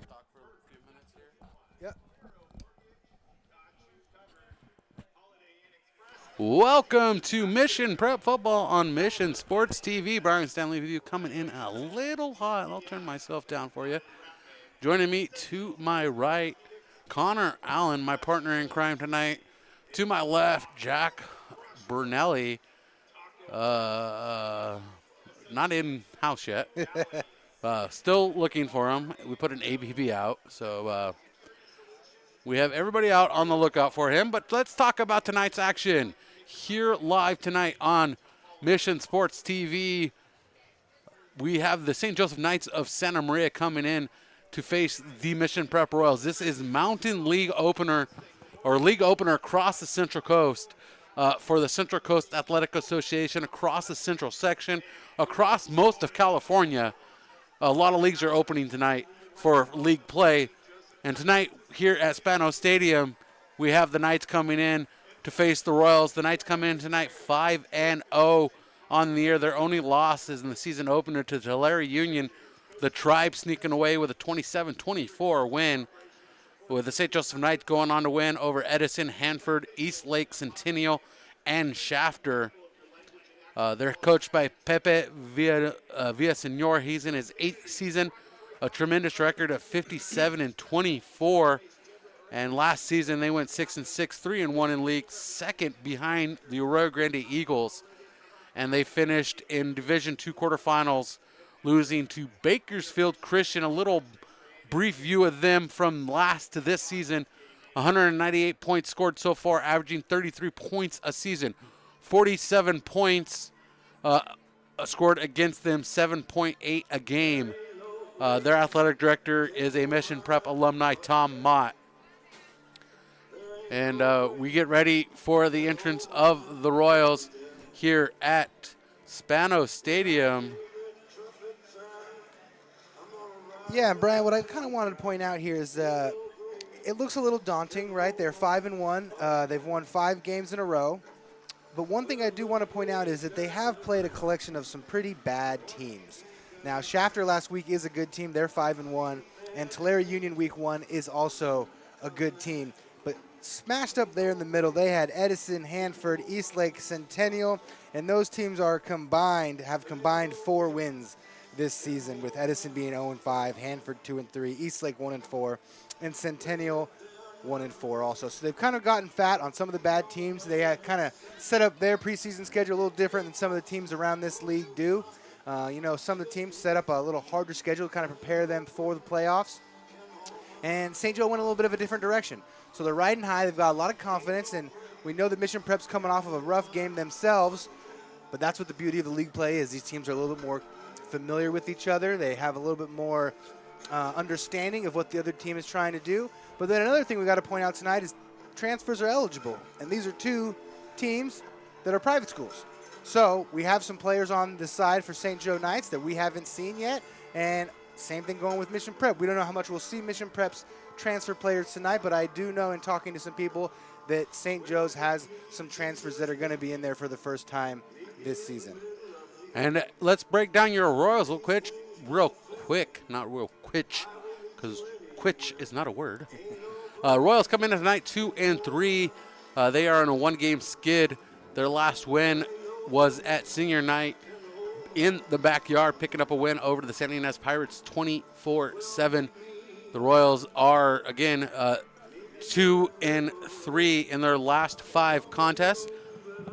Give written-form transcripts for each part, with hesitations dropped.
Talk for a few minutes here. Yep. Welcome to Mission Prep Football on Mission Sports TV. Brian Stanley with you, coming in a little hot. I'll turn myself down for you. Joining me to my right, Connor Allen, my partner in crime tonight. To my left, Jack Bernelli. Not in house yet. Still looking for him. We put an ABB out, so we have everybody out on the lookout for him. But let's talk about tonight's action. Here live tonight on Mission Sports TV, we have the St. Joseph Knights of Santa Maria coming in to face the Mission Prep Royals. This is Mountain League opener, or league opener across the Central Coast for the Central Coast Athletic Association, across the Central Section, across most of California. A lot of leagues are opening tonight for league play. And tonight here at Spanos Stadium, we have the Knights coming in to face the Royals. The Knights come in tonight 5-0 on the year. Their only loss is in the season opener to Tulare Union. The Tribe sneaking away with a 27-24 win, with the St. Joseph Knights going on to win over Edison, Hanford, East Lake, Centennial, and Shafter. They're coached by Pepe Villasenor. He's in his 8th season, a tremendous record of 57-24. And last season they went 6-6, 3-1 in league, second behind the Arroyo Grande Eagles. And they finished in Division II quarterfinals, losing to Bakersfield Christian. A little brief view of them from last to this season. 198 points scored so far, averaging 33 points a season. 47 points scored against them, 7.8 a game. Their athletic director is a Mission Prep alumni, Tom Mott. And we get ready for the entrance of the Royals here at Spanos Stadium. Yeah, and Brian, what I kind of wanted to point out here is it looks a little daunting, right? They're 5-1. They've won 5 games in a row. But one thing I do want to point out is that they have played a collection of some pretty bad teams. Now, Shafter last week is a good team. They're 5-1. And Tulare Union week 1 is also a good team. But smashed up there in the middle, they had Edison, Hanford, East Lake, Centennial. And those teams have combined 4 wins this season, with Edison being 0-5, Hanford 2-3, East Lake 1-4, and Centennial 1-4 also. So they've kind of gotten fat on some of the bad teams. They had kind of set up their preseason schedule a little different than some of the teams around this league do. Some of the teams set up a little harder schedule to kind of prepare them for the playoffs. And St. Joe went a little bit of a different direction. So they're riding high. They've got a lot of confidence, and we know that Mission Prep's coming off of a rough game themselves, but that's what the beauty of the league play is. These teams are a little bit more familiar with each other. They have a little bit more understanding of what the other team is trying to do. But then another thing we got to point out tonight is transfers are eligible, and these are 2 teams that are private schools. So we have some players on the side for St. Joe Knights that we haven't seen yet, and same thing going with Mission Prep. We don't know how much we'll see Mission Prep's transfer players tonight, but I do know in talking to some people that St. Joe's has some transfers that are going to be in there for the first time this season. And let's break down your Royals real quick, not real quitch, because quitch is not a word. Royals come in tonight 2-3. They are on a 1-game skid. Their last win was at senior night in the backyard, picking up a win over the San Ynez Pirates 24-7. The Royals are, again, 2-3 in their last 5 contests.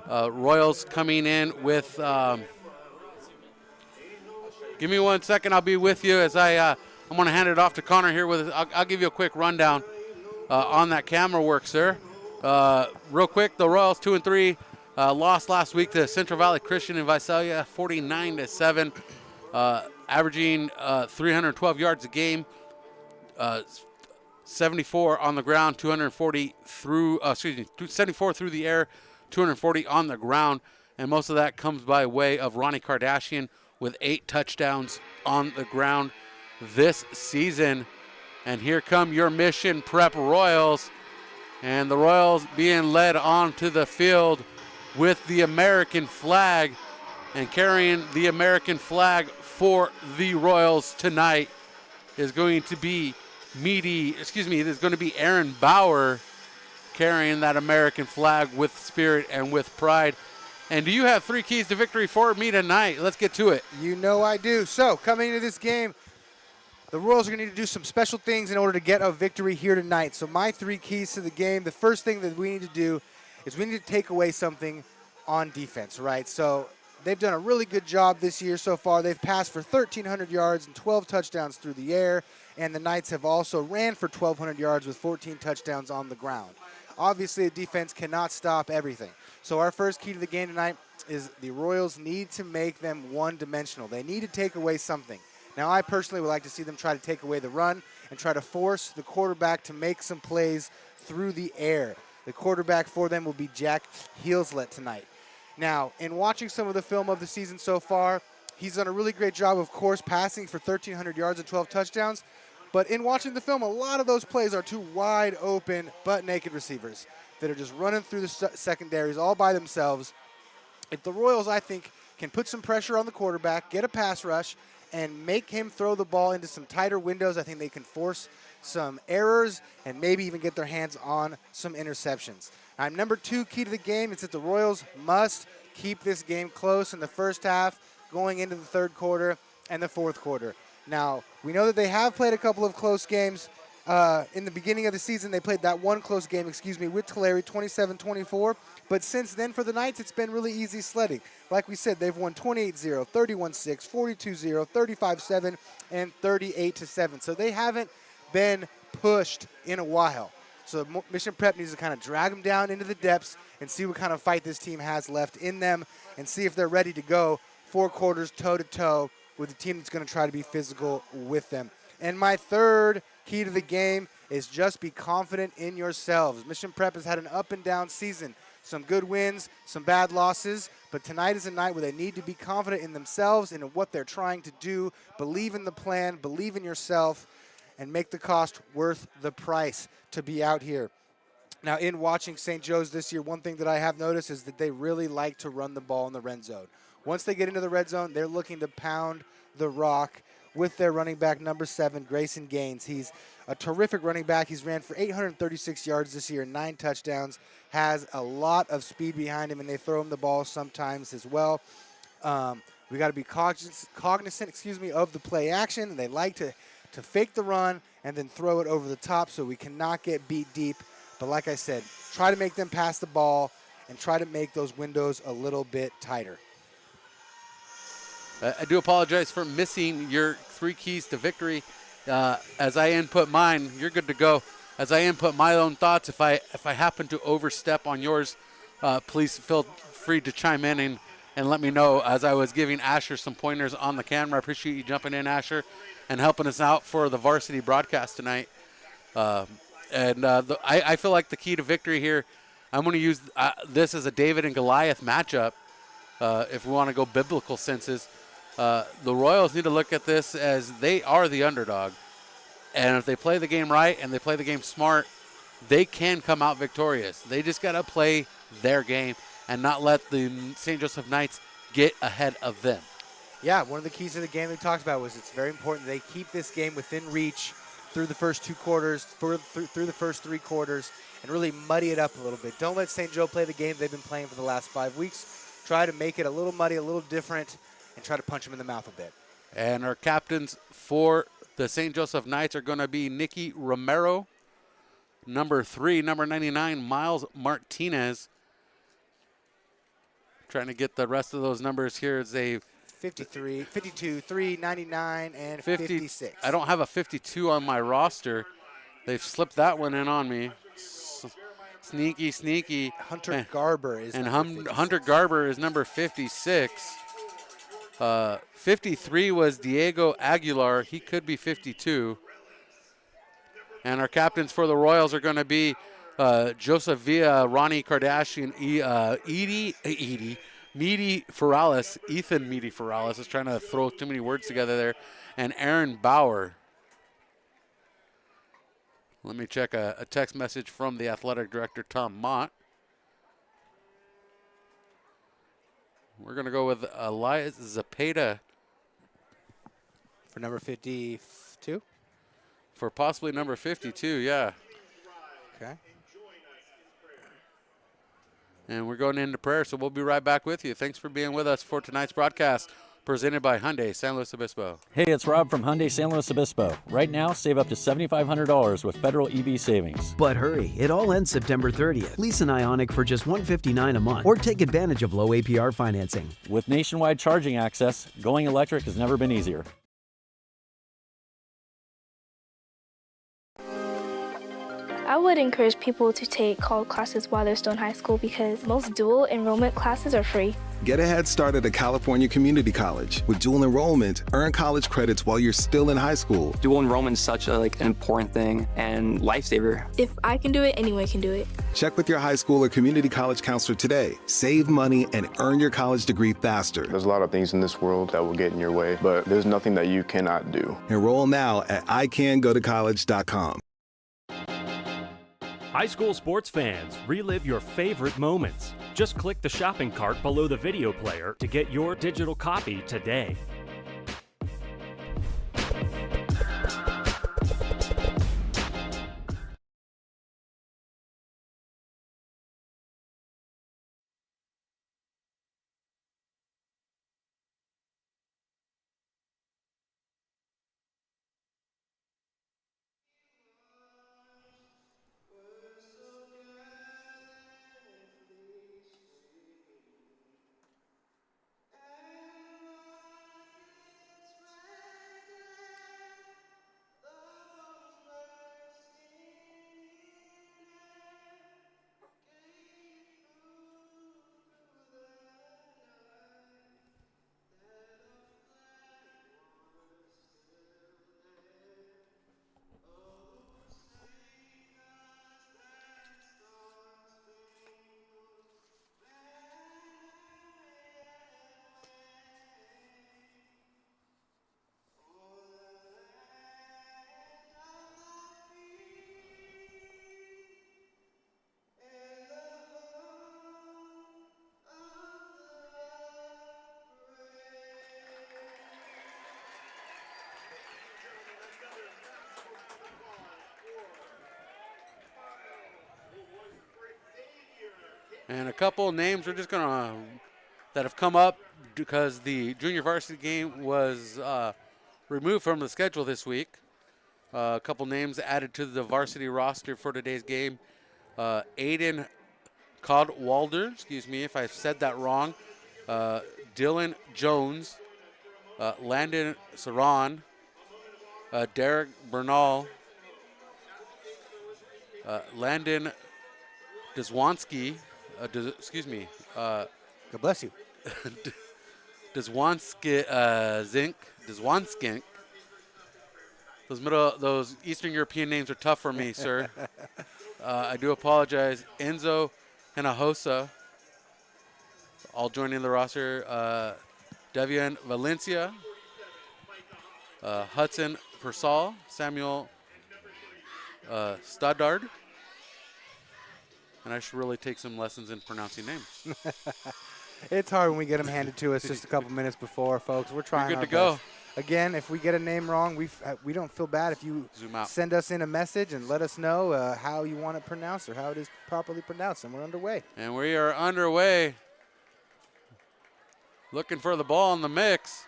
Royals coming in with... give me 1 second. I'll be with you as I'm going to hand it off to Connor here. I'll give you a quick rundown on that camera work, sir. Real quick, the Royals 2-3. Lost last week to Central Valley Christian in Visalia, 49-7, averaging 312 yards a game, 74 on the ground, 74 through the air, 240 on the ground, and most of that comes by way of Ronnie Kardashian with 8 touchdowns on the ground this season. And here come your Mission Prep Royals, and the Royals being led onto the field with the American flag, and carrying the American flag for the Royals tonight is going to be there's going to be Aaron Bauer carrying that American flag with spirit and with pride. And do you have 3 keys to victory for me tonight? Let's get to it. You know I do. So coming into this game, the Royals are going to need to do some special things in order to get a victory here tonight. So my 3 keys to the game, the first thing that we need to do is we need to take away something on defense, right? So they've done a really good job this year so far. They've passed for 1,300 yards and 12 touchdowns through the air, and the Knights have also ran for 1,200 yards with 14 touchdowns on the ground. Obviously, a defense cannot stop everything. So our first key to the game tonight is the Royals need to make them one-dimensional. They need to take away something. Now, I personally would like to see them try to take away the run and try to force the quarterback to make some plays through the air. The quarterback for them will be Jack Heelslet tonight. Now, in watching some of the film of the season so far, he's done a really great job, of course, passing for 1,300 yards and 12 touchdowns. But in watching the film, a lot of those plays are to wide open, butt-naked receivers that are just running through the secondaries all by themselves. If the Royals, I think, can put some pressure on the quarterback, get a pass rush, and make him throw the ball into some tighter windows, I think they can force some errors and maybe even get their hands on some interceptions. Number 2 key to the game is that the Royals must keep this game close in the first half, going into the third quarter and the fourth quarter. Now, we know that they have played a couple of close games. In the beginning of the season, they played that one close game, with Tulare, 27-24. But since then, for the Knights, it's been really easy sledding. Like we said, they've won 28-0, 31-6, 42-0, 35-7, and 38-7. So they haven't been pushed in a while. So Mission Prep needs to kind of drag them down into the depths and see what kind of fight this team has left in them and see if they're ready to go 4 quarters toe-to-toe with a team that's going to try to be physical with them. And my third key to the game is just be confident in yourselves. Mission Prep has had an up-and-down season. Some good wins, some bad losses, but tonight is a night where they need to be confident in themselves and in what they're trying to do. Believe in the plan, believe in yourself, and make the cost worth the price to be out here. Now, in watching St. Joe's this year, one thing that I have noticed is that they really like to run the ball in the red zone. Once they get into the red zone, they're looking to pound the rock with their running back, number 7, Grayson Gaines. He's a terrific running back. He's ran for 836 yards this year, 9 touchdowns, has a lot of speed behind him, and they throw him the ball sometimes as well. We got to be cognizant of the play action, and they like to fake the run and then throw it over the top so we cannot get beat deep. But like I said, try to make them pass the ball and try to make those windows a little bit tighter. I do apologize for missing your 3 keys to victory. As I input mine, you're good to go. As I input my own thoughts, if I happen to overstep on yours, please feel free to chime in and let me know. As I was giving Asher some pointers on the camera, I appreciate you jumping in, Asher, and helping us out for the varsity broadcast tonight. I feel like the key to victory here, I'm going to use this as a David and Goliath matchup if we want to go biblical senses. The Royals need to look at this as they are the underdog. And if they play the game right and they play the game smart, they can come out victorious. They just got to play their game and not let the St. Joseph Knights get ahead of them. Yeah, one of the keys to the game we talked about was it's very important they keep this game within reach through the first 2 quarters, through the first 3 quarters, and really muddy it up a little bit. Don't let St. Joe play the game they've been playing for the last 5 weeks. Try to make it a little muddy, a little different, and try to punch them in the mouth a bit. And our captains for the St. Joseph Knights are going to be Nicky Romero, number 3, number 99, Miles Martinez. Trying to get the rest of those numbers here. It's a 53, 52, 3, 99, and 56. I don't have a 52 on my roster. They've slipped that one in on me. Sneaky. Hunter Garber is Hunter Garber is number 56. 53 was Diego Aguilar. He could be 52. And our captains for the Royals are going to be Joseph Villa, Ronnie Kardashian, Meaty Ferralis, Ethan Meaty Ferralis is trying to throw too many words together there, and Aaron Bauer. Let me check a text message from the athletic director, Tom Mott. We're going to go with Elias Zapata. For number 52? For possibly number 52, yeah. Okay. And we're going into prayer, so we'll be right back with you. Thanks for being with us for tonight's broadcast, presented by Hyundai San Luis Obispo. Hey, it's Rob from Hyundai San Luis Obispo. Right now, save up to $7,500 with federal EV savings. But hurry, it all ends September 30th. Lease an Ioniq for just $159 a month or take advantage of low APR financing. With nationwide charging access, going electric has never been easier. I would encourage people to take college classes while they're still in high school because most dual enrollment classes are free. Get a head start at a California community college. With dual enrollment, earn college credits while you're still in high school. Dual enrollment is such an important thing and lifesaver. If I can do it, anyone can do it. Check with your high school or community college counselor today. Save money and earn your college degree faster. There's a lot of things in this world that will get in your way, but there's nothing that you cannot do. Enroll now at icangotocollege.com. High school sports fans, relive your favorite moments. Just click the shopping cart below the video player to get your digital copy today. And a couple of names we're just going to that have come up because the junior varsity game was removed from the schedule this week. A couple names added to the varsity roster for today's game. Aiden Codwalder, excuse me if I said that wrong. Dylan Jones, Landon Saran, Derek Bernal, Landon Deswanski, God bless you. Deswanskink. Those Eastern European names are tough for me, sir. I do apologize. Enzo Hinojosa, all joining the roster. Devian Valencia, Hudson Persall, Samuel Stoddard. And I should really take some lessons in pronouncing names. It's hard when we get them handed to us just a couple minutes before, folks. We're trying You're good our to go. best. Again, if we get a name wrong, we don't feel bad if you Zoom out. send us in a message and let us know how you want it pronounced or how it is properly pronounced, and we're underway. And we are underway. Looking for the ball in the mix.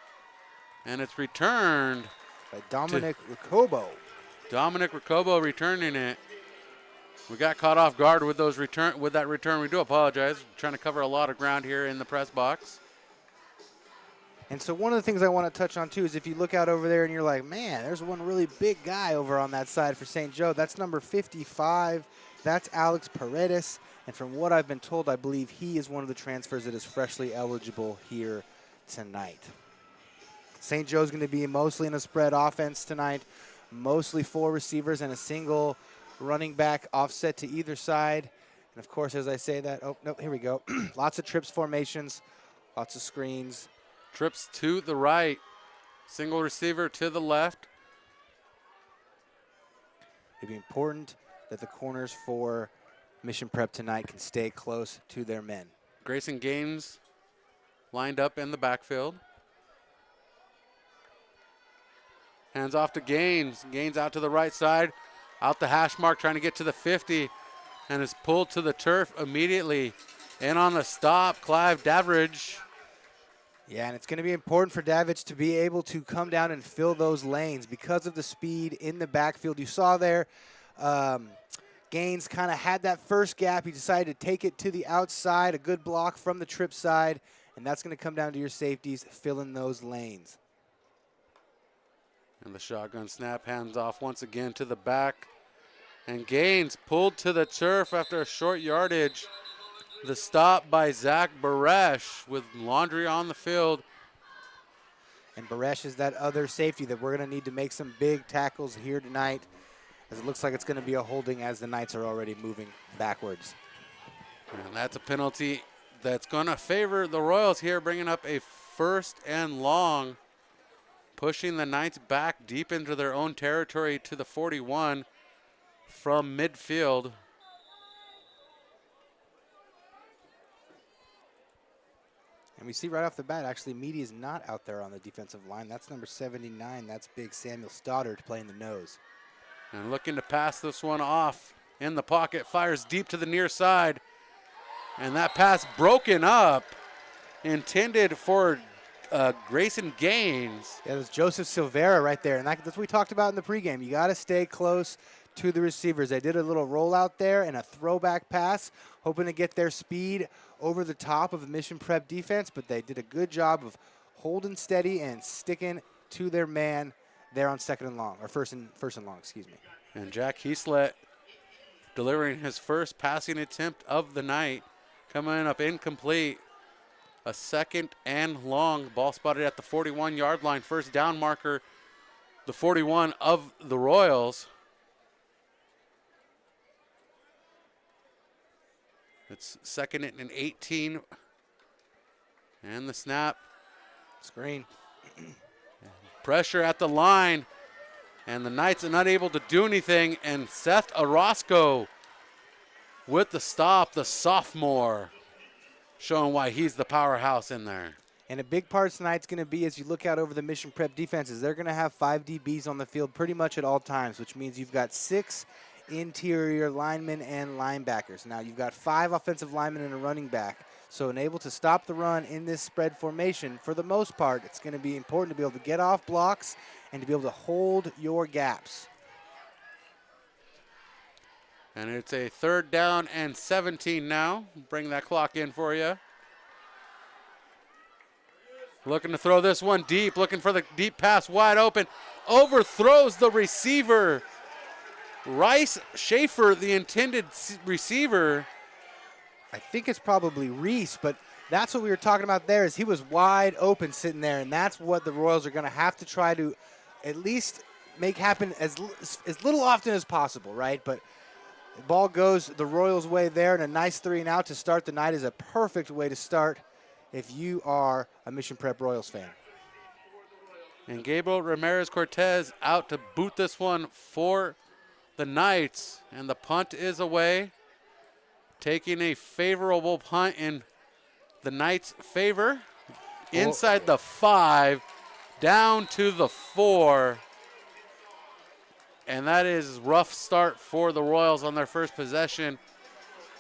And it's returned. By Dominic Ricobo. Dominic Ricobo returning it. We got caught off guard with that return. We do apologize. We're trying to cover a lot of ground here in the press box. And so one of the things I want to touch on, too, is if you look out over there and you're like, man, there's one really big guy over on that side for St. Joe. That's number 55. That's Alex Paredes. And from what I've been told, I believe he is one of the transfers that is freshly eligible here tonight. St. Joe's going to be mostly in a spread offense tonight, mostly 4 receivers and a single running back offset to either side. And of course, as I say that, oh, no, here we go. Lots of trips formations, lots of screens. Trips to the right. Single receiver to the left. It'd be important that the corners for Mission Prep tonight can stay close to their men. Grayson Gaines lined up in the backfield. Hands off to Gaines. Gaines out to the right side. Out the hash mark, trying to get to the 50. And is pulled to the turf immediately. In on the stop, Clive Daveridge. Yeah, and it's going to be important for Davids to be able to come down and fill those lanes because of the speed in the backfield. You saw there, Gaines kind of had that first gap. He decided to take it to the outside, a good block from the trip side, and that's going to come down to your safeties filling those lanes. And the shotgun snap, hands off once again to the back. And Gaines pulled to the turf after a short yardage. The stop by Zach Baresh with Laundry on the field. And Baresh is that other safety that we're going to need to make some big tackles here tonight, as it looks like it's going to be a holding as the Knights are already moving backwards. And that's a penalty that's going to favor the Royals here, bringing up a 1st and long, pushing the Knights back deep into their own territory to the 41 from midfield. And we see right off the bat, actually, Meady is not out there on the defensive line. That's number 79. That's big Samuel Stoddard playing the nose. And looking to pass this one off in the pocket, fires deep to the near side. And that pass broken up, intended for Grayson Gaines. Yeah, there's Joseph Silvera right there. And that's what we talked about in the pregame. You got to stay close to the receivers. They did a little rollout there and a throwback pass, hoping to get their speed over the top of the Mission Prep defense, but they did a good job of holding steady and sticking to their man there on second and long, or first and long, excuse me. And Jack Heaslett delivering his first passing attempt of the night, coming up incomplete. A 2nd and long, ball spotted at the 41-yard line, first down marker, the 41 of the Royals. It's 2nd and 18. And the snap. Screen. Pressure at the line. And the Knights are not able to do anything. And Seth Orozco with the stop, the sophomore, showing why he's the powerhouse in there. And a big part tonight's going to be, as you look out over the Mission Prep defenses, they're going to have 5 DBs on the field pretty much at all times, which means you've got 6 interior linemen and linebackers. Now you've got 5 offensive linemen and a running back. So able to stop the run in this spread formation, for the most part, it's going to be important to be able to get off blocks and to be able to hold your gaps. And it's a 3rd down and 17 now. Bring that clock in for you. Looking to throw this one deep, looking for the deep pass wide open. Overthrows the receiver. Rice Schaefer, the intended receiver. I think it's probably Reese, but that's what we were talking about there, is he was wide open sitting there, and that's what the Royals are going to have to try to at least make happen as little often as possible, right? But the ball goes the Royals' way there, and a nice 3-and-out to start the night is a perfect way to start if you are a Mission Prep Royals fan. And Gabriel Ramirez-Cortez out to boot this one for the Knights, and the punt is away. Taking a favorable punt in the Knights' favor. Inside the 5, down to the 4. And that is a rough start for the Royals on their first possession.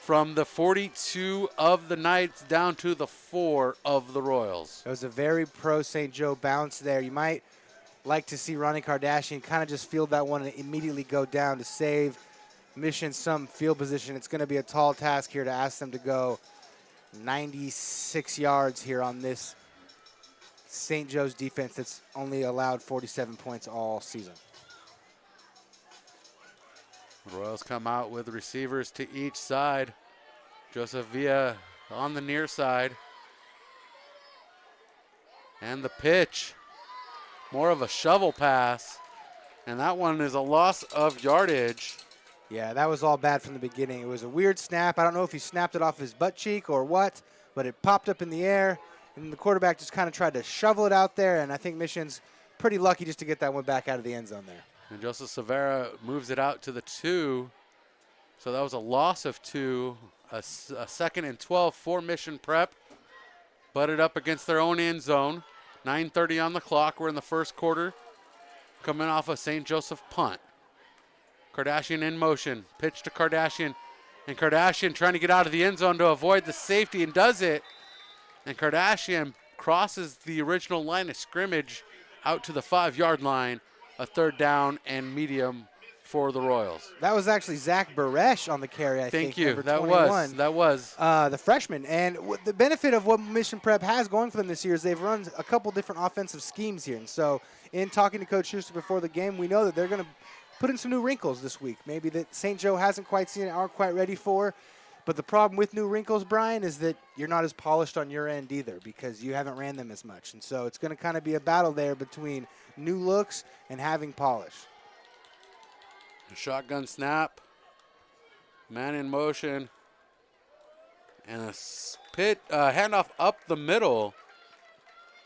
From the 42 of the Knights down to the 4 of the Royals. It was a very pro St. Joe bounce there. You might like to see Ronnie Kardashian kind of just field that one and immediately go down to save Mission some field position. It's going to be a tall task here to ask them to go 96 yards here on this St. Joe's defense that's only allowed 47 points all season. The Royals come out with receivers to each side. Joseph Villa on the near side. And the pitch, more of a shovel pass. And that one is a loss of yardage. Yeah, that was all bad from the beginning. It was a weird snap. I don't know if he snapped it off his butt cheek or what, but it popped up in the air, and the quarterback just kind of tried to shovel it out there, and I think Michigan's pretty lucky just to get that one back out of the end zone there. And Joseph Severa moves it out to the 2. So that was a loss of 2. A 2nd and 12 for Mission Prep. Butted up against their own end zone. 9:30 on the clock. We're in the first quarter. Coming off a St. Joseph punt. Kardashian in motion. Pitch to Kardashian. And Kardashian trying to get out of the end zone to avoid the safety and does it. And Kardashian crosses the original line of scrimmage out to the 5-yard line. A 3rd down and medium for the Royals. That was actually Zach Baresh on the carry, I think. Thank you. Number That 21. was. The freshman. And the benefit of what Mission Prep has going for them this year is they've run a couple different offensive schemes here. And so in talking to Coach Schuster before the game, we know that they're going to put in some new wrinkles this week. Maybe that St. Joe hasn't quite seen it, aren't quite ready for. But the problem with new wrinkles, Brian, is that you're not as polished on your end either because you haven't ran them as much. And so it's going to kind of be a battle there between new looks and having polish. A shotgun snap. Man in motion. And a handoff up the middle.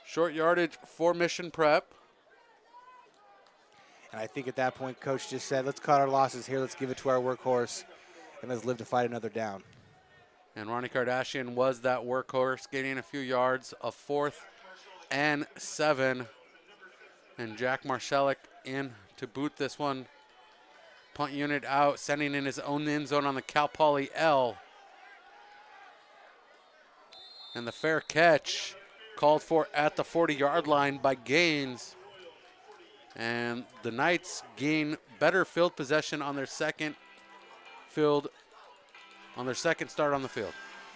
Short yardage for Mission Prep. And I think at that point, Coach just said, let's cut our losses here. Let's give it to our workhorse, and let's live to fight another down. And Ronnie Kardashian was that workhorse, gaining a few yards. A 4th and 7. And Jack Marshalik in to boot this one. Punt unit out, sending in his own end zone on the Cal Poly L. And the fair catch called for at the 40-yard line by Gaines. And the Knights gain better field possession on their second start on the field.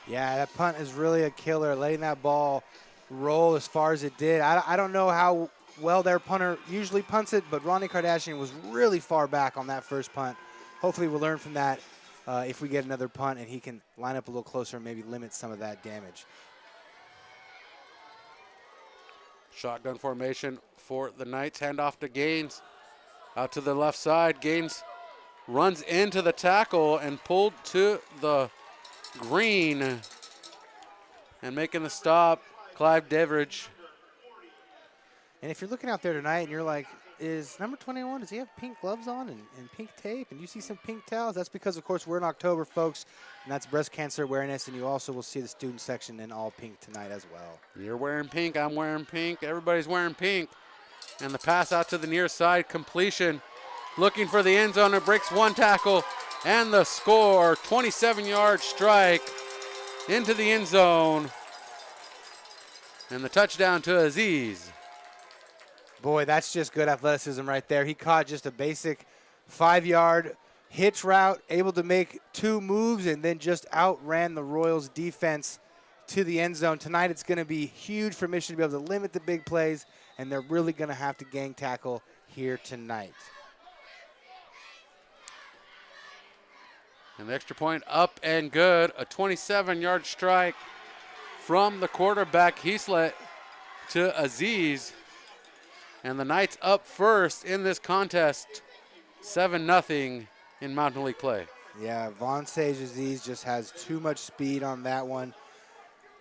Yeah, that punt is really a killer, letting that ball roll as far as it did. I don't know how well their punter usually punts it, but Ronnie Kardashian was really far back on that first punt. Hopefully we'll learn from that if we get another punt and he can line up a little closer and maybe limit some of that damage. Shotgun formation for the Knights. Handoff to Gaines. Out to the left side. Gaines runs into the tackle and pulled to the green. And making the stop, Clive Deveridge. And if you're looking out there tonight and you're like, is number 21, does he have pink gloves on and pink tape? And you see some pink towels? That's because, of course, we're in October, folks, and that's breast cancer awareness, and you also will see the student section in all pink tonight as well. You're wearing pink, I'm wearing pink, everybody's wearing pink. And the pass out to the near side, completion. Looking for the end zone, it breaks one tackle, and the score, 27-yard strike into the end zone. And the touchdown to Aziz. Boy, that's just good athleticism right there. He caught just a basic 5-yard hitch route, able to make 2 moves, and then just outran the Royals defense to the end zone. Tonight it's going to be huge for Michigan to be able to limit the big plays, and they're really going to have to gang tackle here tonight. And the extra point up and good. A 27-yard strike from the quarterback, Heaslet, to Aziz. And the Knights up first in this contest, 7-0 in Mountain League play. Yeah, Von Sage Aziz just has too much speed on that one.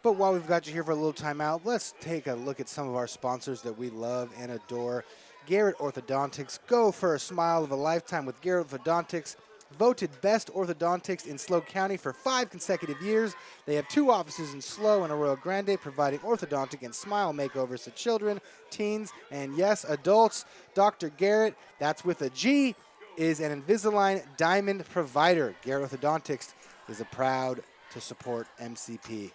But while we've got you here for a little timeout, let's take a look at some of our sponsors that we love and adore. Garrett Orthodontics. Go for a smile of a lifetime with Garrett Orthodontics. Voted best orthodontics in SLO County for 5 consecutive years. They have 2 offices in SLO and Arroyo Grande, providing orthodontic and smile makeovers to children, teens, and yes, adults. Dr. Garrett, that's with a G, is an Invisalign Diamond provider. Garrett Orthodontics is proud to support MCP.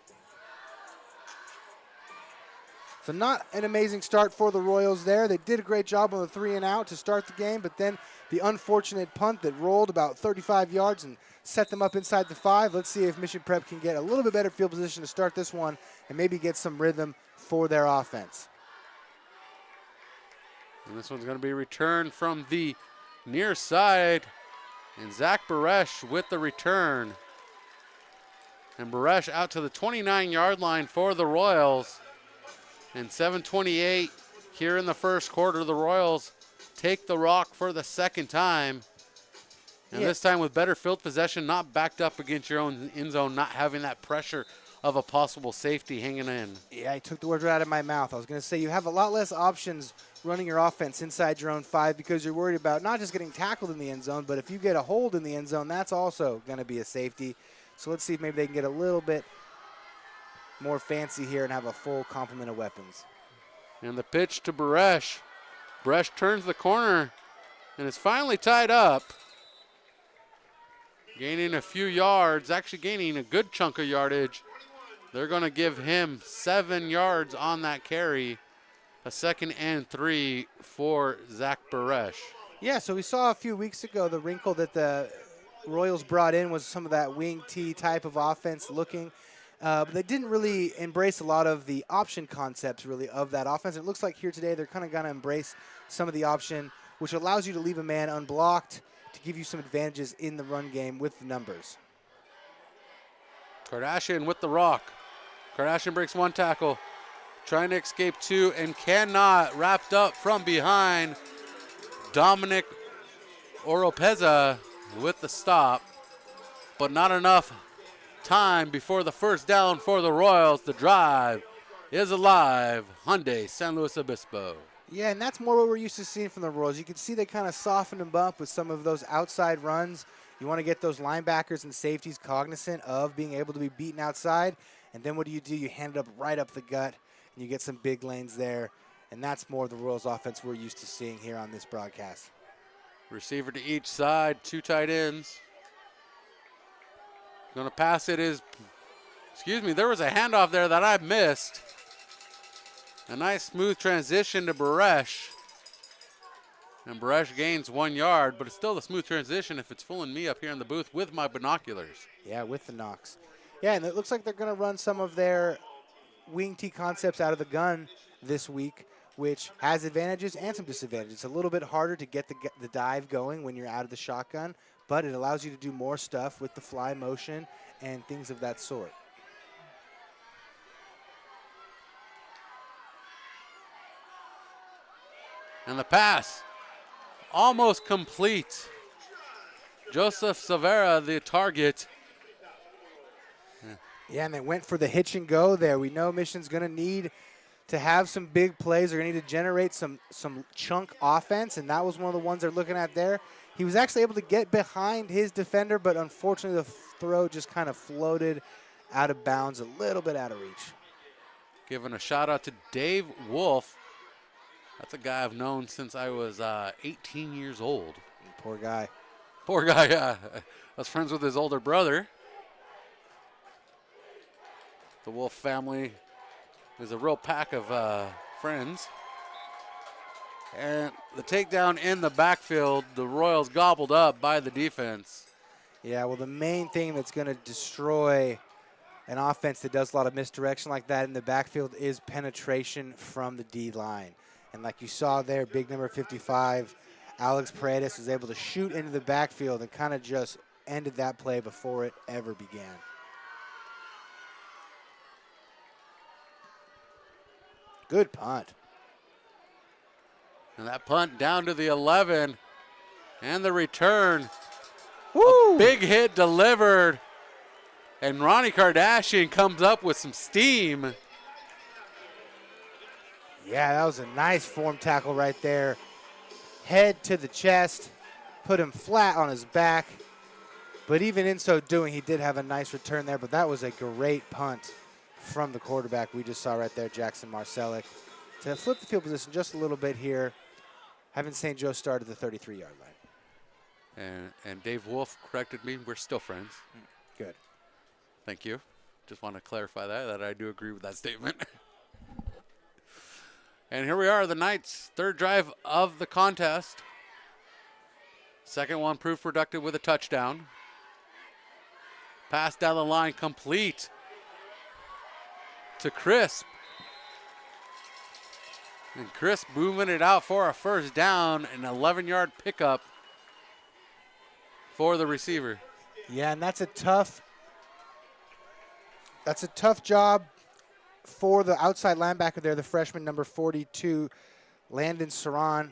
So not an amazing start for the Royals there. They did a great job on the 3 and out to start the game, but then the unfortunate punt that rolled about 35 yards and set them up inside the 5. Let's see if Mission Prep can get a little bit better field position to start this one and maybe get some rhythm for their offense. And this one's going to be returned from the near side. And Zach Baresh with the return. And Baresh out to the 29-yard line for the Royals. And 7:28 here in the first quarter. The Royals take the rock for the second time. And this time with better field possession, not backed up against your own end zone, not having that pressure of a possible safety hanging in. Yeah, he took the words right out of my mouth. I was going to say you have a lot less options running your offense inside your own 5 because you're worried about not just getting tackled in the end zone, but if you get a hold in the end zone, that's also going to be a safety. So let's see if maybe they can get a little bit more fancy here and have a full complement of weapons. And the pitch to Baresh. Baresh turns the corner, and it's finally tied up. Gaining a few yards, actually gaining a good chunk of yardage. They're going to give him 7 yards on that carry. A 2nd and 3 for Zach Baresh. Yeah, so we saw a few weeks ago the wrinkle that the Royals brought in was some of that wing T type of offense looking. But they didn't really embrace a lot of the option concepts really of that offense. It looks like here today they're kind of going to embrace some of the option, which allows you to leave a man unblocked to give you some advantages in the run game with the numbers. Kardashian with the rock. Kardashian breaks 1 tackle. Trying to escape 2 and cannot. Wrapped up from behind. Dominic Oropeza with the stop. But not enough time before the first down for the Royals. The drive is alive. Hyundai San Luis Obispo. Yeah, and that's more what we're used to seeing from the Royals. You can see they kind of softened them up with some of those outside runs. You want to get those linebackers and safeties cognizant of being able to be beaten outside. And then what do? You hand it up right up the gut, and you get some big lanes there. And that's more of the Royals offense we're used to seeing here on this broadcast. Receiver to each side, 2 tight ends. Going to pass it is, there was a handoff there that I missed. A nice smooth transition to Baresh. And Baresh gains 1 yard, but it's still a smooth transition if it's fooling me up here in the booth with my binoculars. Yeah, with the knocks. Yeah, and it looks like they're going to run some of their wing T concepts out of the gun this week, which has advantages and some disadvantages. It's a little bit harder to get the dive going when you're out of the shotgun, but it allows you to do more stuff with the fly motion and things of that sort. And the pass, almost complete. Joseph Savera, the target. Yeah, and they went for the hitch and go there. We know Mission's going to need to have some big plays. They're going to need to generate some chunk offense, and that was one of the ones they're looking at there. He was actually able to get behind his defender, but unfortunately the throw just kind of floated out of bounds, a little bit out of reach. Giving a shout out to Dave Wolf. That's a guy I've known since I was 18 years old. Poor guy. Poor guy, yeah. I was friends with his older brother. The Wolf family is a real pack of friends. And the takedown in the backfield, the Royals gobbled up by the defense. Yeah, well, the main thing that's going to destroy an offense that does a lot of misdirection like that in the backfield is penetration from the D-line. And like you saw there, big number 55, Alex Paredes was able to shoot into the backfield and kind of just ended that play before it ever began. Good punt. And that punt down to the 11. And the return. Woo! A big hit delivered. And Ronnie Kardashian comes up with some steam. Yeah, that was a nice form tackle right there. Head to the chest, put him flat on his back. But even in so doing, he did have a nice return there. But that was a great punt from the quarterback we just saw right there, Jackson Marcelek. To flip the field position just a little bit here, having St. Joe start at the 33-yard line. And Dave Wolf corrected me. We're still friends. Good. Thank you. Just want to clarify that I do agree with that statement. And here we are, the Knights' third drive of the contest. Second one proved productive with a touchdown. Pass down the line, complete to Crisp. And Crisp moving it out for a first down, an 11-yard pickup for the receiver. Yeah, and that's a tough job for the outside linebacker there, the freshman number 42, Landon Saran.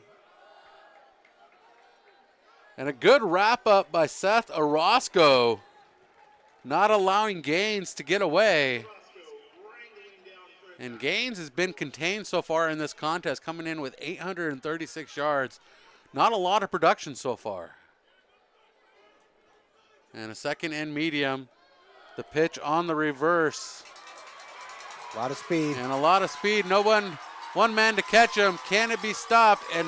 And a good wrap up by Seth Orozco, not allowing Gaines to get away. And Gaines has been contained so far in this contest, coming in with 836 yards. Not a lot of production so far. And a second and medium. The pitch on the reverse. A lot of speed. And a lot of speed. No one man to catch him. Can it be stopped? And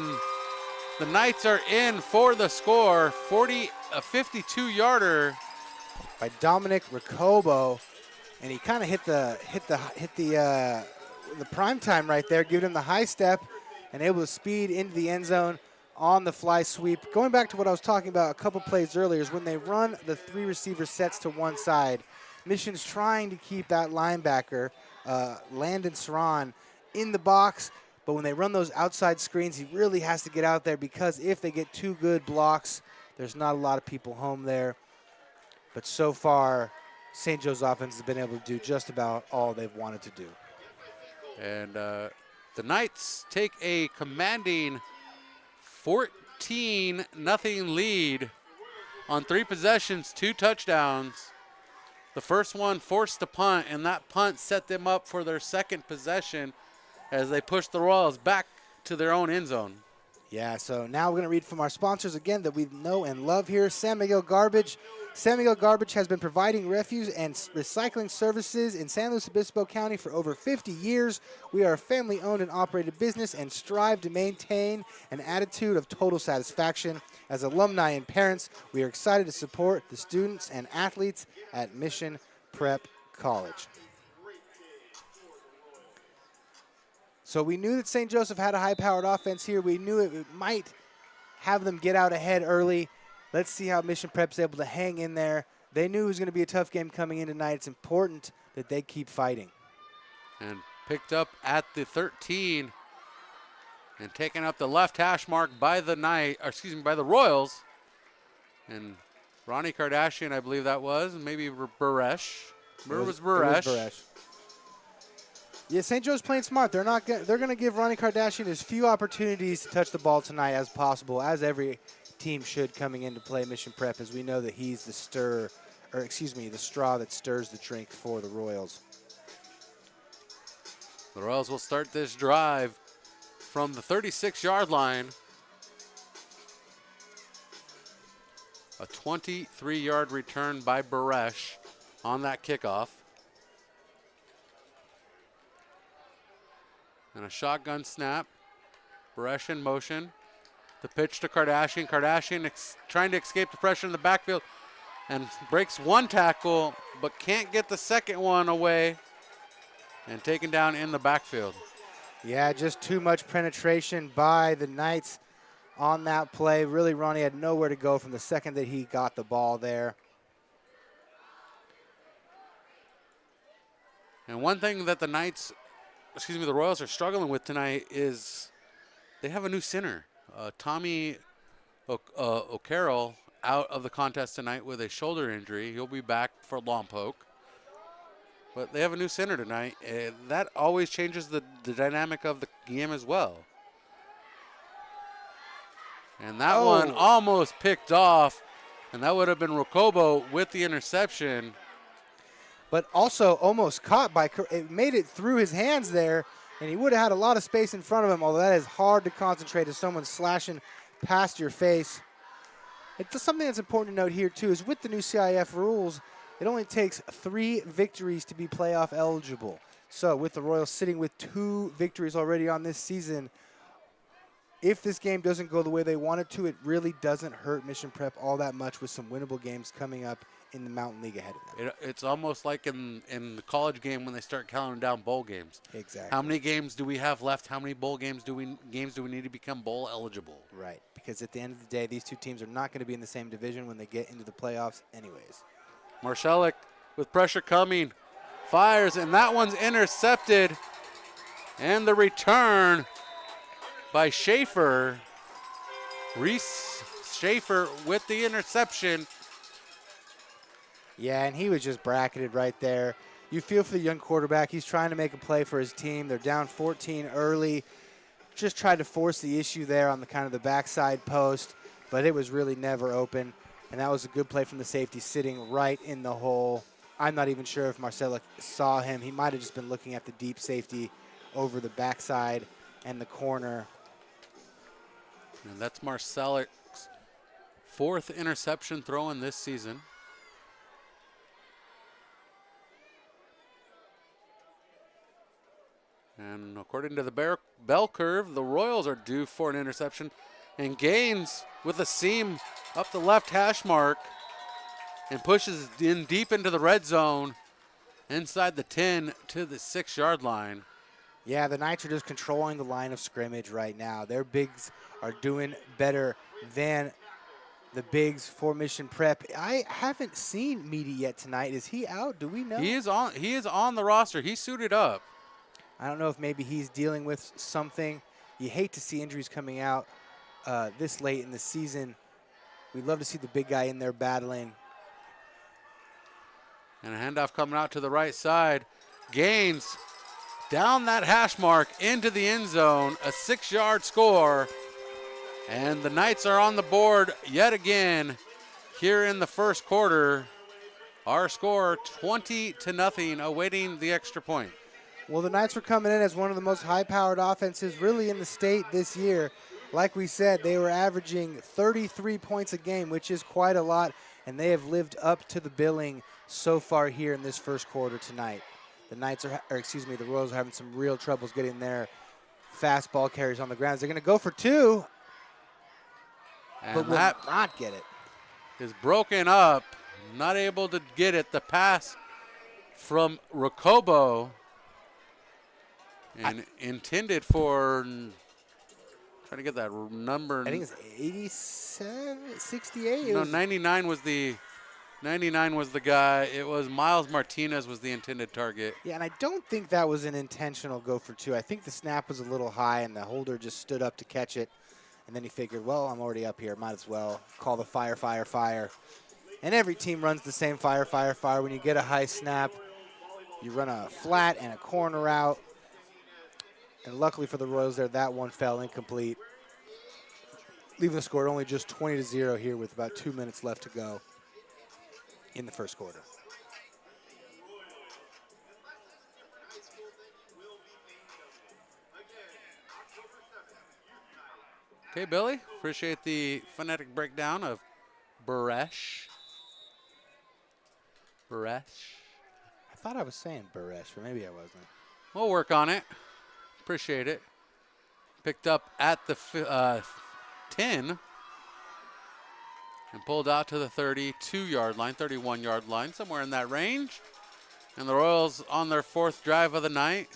the Knights are in for the score. A 52-yarder by Dominic Ricobo. And he kind of hit the prime time right there, giving him the high step and able to speed into the end zone on the fly sweep. Going back to what I was talking about a couple plays earlier is when they run the 3 receiver sets to one side, Mission's trying to keep that linebacker, Landon Saran, in the box. But when they run those outside screens, he really has to get out there because if they get 2 good blocks, there's not a lot of people home there. But so far, St. Joe's offense has been able to do just about all they've wanted to do. And the Knights take a commanding 14-0 lead on 3 possessions, 2 touchdowns. The first one forced a punt, and that punt set them up for their second possession as they pushed the Royals back to their own end zone. Yeah, so now we're going to read from our sponsors again that we know and love here. San Miguel Garbage. San Miguel Garbage has been providing refuse and recycling services in San Luis Obispo County for over 50 years. We are a family-owned and operated business and strive to maintain an attitude of total satisfaction. As alumni and parents, we are excited to support the students and athletes at Mission Prep College. So we knew that St. Joseph had a high-powered offense here. We knew it might have them get out ahead early. Let's see how Mission Prep's able to hang in there. They knew it was going to be a tough game coming in tonight. It's important that they keep fighting. And picked up at the 13 and taken up the left hash mark by the by the Royals. And Ronnie Kardashian, I believe that was, and maybe Baresh. It was Baresh. Yeah, St. Joe's playing smart. They're going to give Ronnie Kardashian as few opportunities to touch the ball tonight as possible, as every team should coming in to play Mission Prep, as we know that he's the straw that stirs the drink for the Royals. The Royals will start this drive from the 36-yard line. A 23-yard return by Baresh on that kickoff. And a shotgun snap. Baresh in motion. The pitch to Kardashian. Kardashian trying to escape the pressure in the backfield and breaks one tackle, but can't get the second one away and taken down in the backfield. Yeah, just too much penetration by the Knights on that play. Really, Ronnie had nowhere to go from the second that he got the ball there. And one thing that the Royals are struggling with tonight is they have a new center. Tommy O'Carroll out of the contest tonight with a shoulder injury. He'll be back for Lompoc. But they have a new center tonight, and that always changes the dynamic of the game as well. And that one almost picked off, and that would have been Rocobo with the interception. But also almost caught by, it made it through his hands there, and he would have had a lot of space in front of him, although that is hard to concentrate as someone's slashing past your face. It's something that's important to note here, too, is with the new CIF rules, it only takes 3 victories to be playoff eligible. So with the Royals sitting with 2 victories already on this season, if this game doesn't go the way they want it to, it really doesn't hurt Mission Prep all that much with some winnable games coming up in the Mountain League ahead of them. It's almost like in the college game when they start counting down bowl games. Exactly. How many games do we have left? How many bowl games do we need to become bowl eligible? Right, because at the end of the day, these 2 teams are not going to be in the same division when they get into the playoffs anyways. Marshalik with pressure coming, fires, and that one's intercepted. And the return by Schaefer. Reese Schaefer with the interception. Yeah, and he was just bracketed right there. You feel for the young quarterback. He's trying to make a play for his team. They're down 14 early. Just tried to force the issue there on the kind of the backside post. but it was really never open. And that was a good play from the safety, sitting right in the hole. I'm not even sure if Marcelo saw him. He might have just been looking at the deep safety over the backside and the corner. And that's Marcelic's 4th interception throw in this season. And according to the bell curve, the Royals are due for an interception. And Gaines with a seam up the left hash mark and pushes in deep into the red zone inside the 10 to the 6-yard line. Yeah, the Knights are just controlling the line of scrimmage right now. Their bigs are doing better than the bigs for mission prep. I haven't seen Meaty yet tonight. Is he out? Do we know? He is on the roster. He's suited up. I don't know if maybe he's dealing with something. You hate to see injuries coming out this late in the season. We'd love to see the big guy in there battling. And a handoff coming out to the right side. Gaines down that hash mark into the end zone. A 6-yard score. And the Knights are on the board yet again here in the first quarter. Our score 20-0, awaiting the extra point. Well, the Knights were coming in as one of the most high-powered offenses really in the state this year. Like we said, they were averaging 33 points a game, which is quite a lot, and they have lived up to the billing so far here in this first quarter tonight. The the Royals are having some real troubles getting their fastball carries on the ground. They're going to go for 2, but will not get it. Is broken up, not able to get it. The pass from Rocobo and intended for, trying to get that number. I think it's 87, 68. No, 99 was the guy. It was Miles Martinez was the intended target. Yeah, and I don't think that was an intentional go for 2. I think the snap was a little high and the holder just stood up to catch it. And then he figured, well, I'm already up here. Might as well call the fire, fire, fire. And every team runs the same fire, fire, fire. When you get a high snap, you run a flat and a corner out. And luckily for the Royals there, that one fell incomplete. Leaving the score only just 20-0 here with about 2 minutes left to go in the first quarter. Okay, Billy, appreciate the phonetic breakdown of Baresh. I thought I was saying Baresh, but maybe I wasn't. We'll work on it. Appreciate it. Picked up at the 10 and pulled out to the 32-yard line, 31-yard line, somewhere in that range. And the Royals on their 4th drive of the night,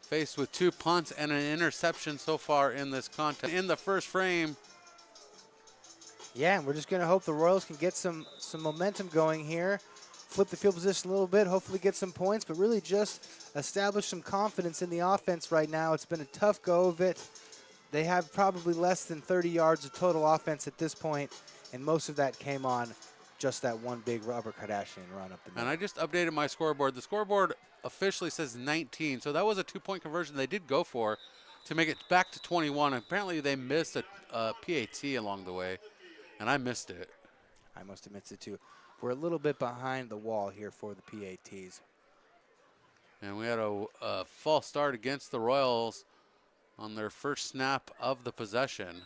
faced with 2 punts and an interception so far in this contest. In the first frame. Yeah, and we're just going to hope the Royals can get some momentum going here. Flip the field position a little bit, hopefully get some points, but really just establish some confidence in the offense right now. It's been a tough go of it. They have probably less than 30 yards of total offense at this point, and most of that came on just that one big Robert Kardashian run up the middle. And I just updated my scoreboard. The scoreboard officially says 19, so that was a 2-point conversion they did go for to make it back to 21. Apparently they missed a PAT along the way, and I missed it. I must have missed it too. We're a little bit behind the wall here for the PATs. And we had a false start against the Royals on their first snap of the possession.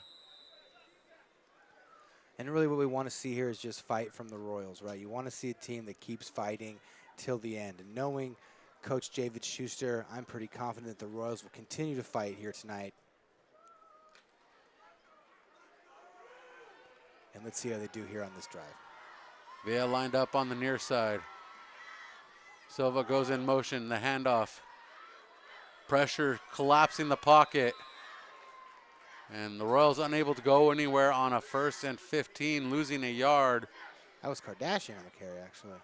And really what we want to see here is just fight from the Royals, right? You want to see a team that keeps fighting till the end. And knowing Coach David Schuster, I'm pretty confident that the Royals will continue to fight here tonight. And let's see how they do here on this drive. Villa lined up on the near side. Silva goes in motion, the handoff. Pressure collapsing the pocket. And the Royals unable to go anywhere on a 1st and 15, losing a yard. That was Kardashian on the carry, actually.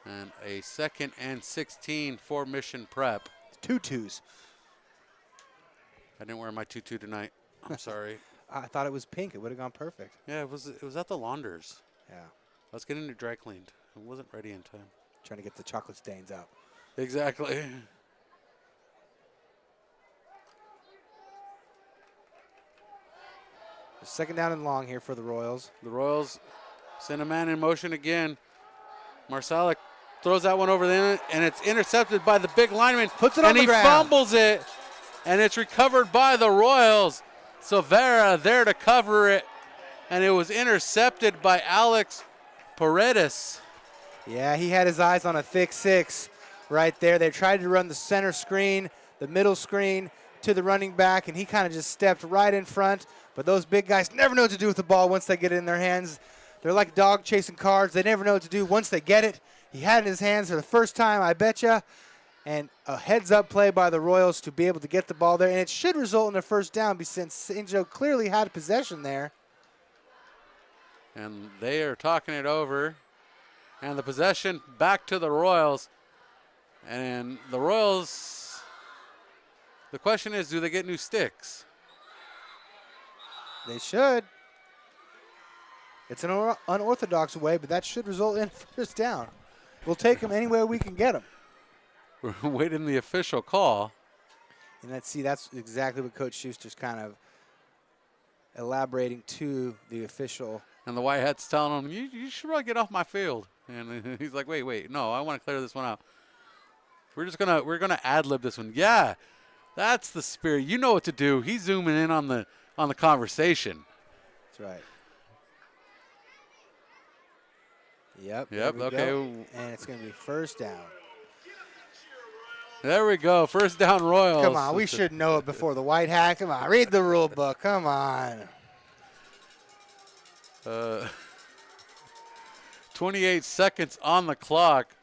And a 2nd and 16 for mission prep. 2 twos. I didn't wear my tutu tonight. I'm sorry. I thought it was pink. It would have gone perfect. Yeah, it was at the launders. Yeah. I was getting it dry cleaned. I wasn't ready in time. Trying to get the chocolate stains out. Exactly. Second down and long here for the Royals. The Royals send a man in motion again. Marsalek throws that one over there, and it's intercepted by the big lineman. Puts it on the ground. And he fumbles it, and it's recovered by the Royals. Silvera there to cover it, and it was intercepted by Alex Paredes. Yeah, he had his eyes on a thick 6 right there. They tried to run the center screen, the middle screen to the running back, and he kind of just stepped right in front. But those big guys never know what to do with the ball once they get it in their hands. They're like dog chasing cards. They never know what to do once they get it. He had it in his hands for the first time, I betcha. And a heads-up play by the Royals to be able to get the ball there. And it should result in a first down since St. Joe clearly had possession there. And they are talking it over. And the possession back to the Royals. And the Royals, the question is, do they get new sticks? They should. It's an unorthodox way, but that should result in a first down. We'll take them any way we can get them. We're waiting the official call. And let's see, that's exactly what Coach Schuster's kind of elaborating to the official. And the white hat's telling him, you should really get off my field. And he's like, wait, no, I want to clear this one out. We're gonna ad-lib this one. Yeah, that's the spirit. You know what to do. He's zooming in on the conversation. That's right. Yep. Okay. And it's going to be first down. There we go. First down, Royals. Come on, we should know it before the white hat. Come on, read the rule book. Come on. 28 seconds on the clock.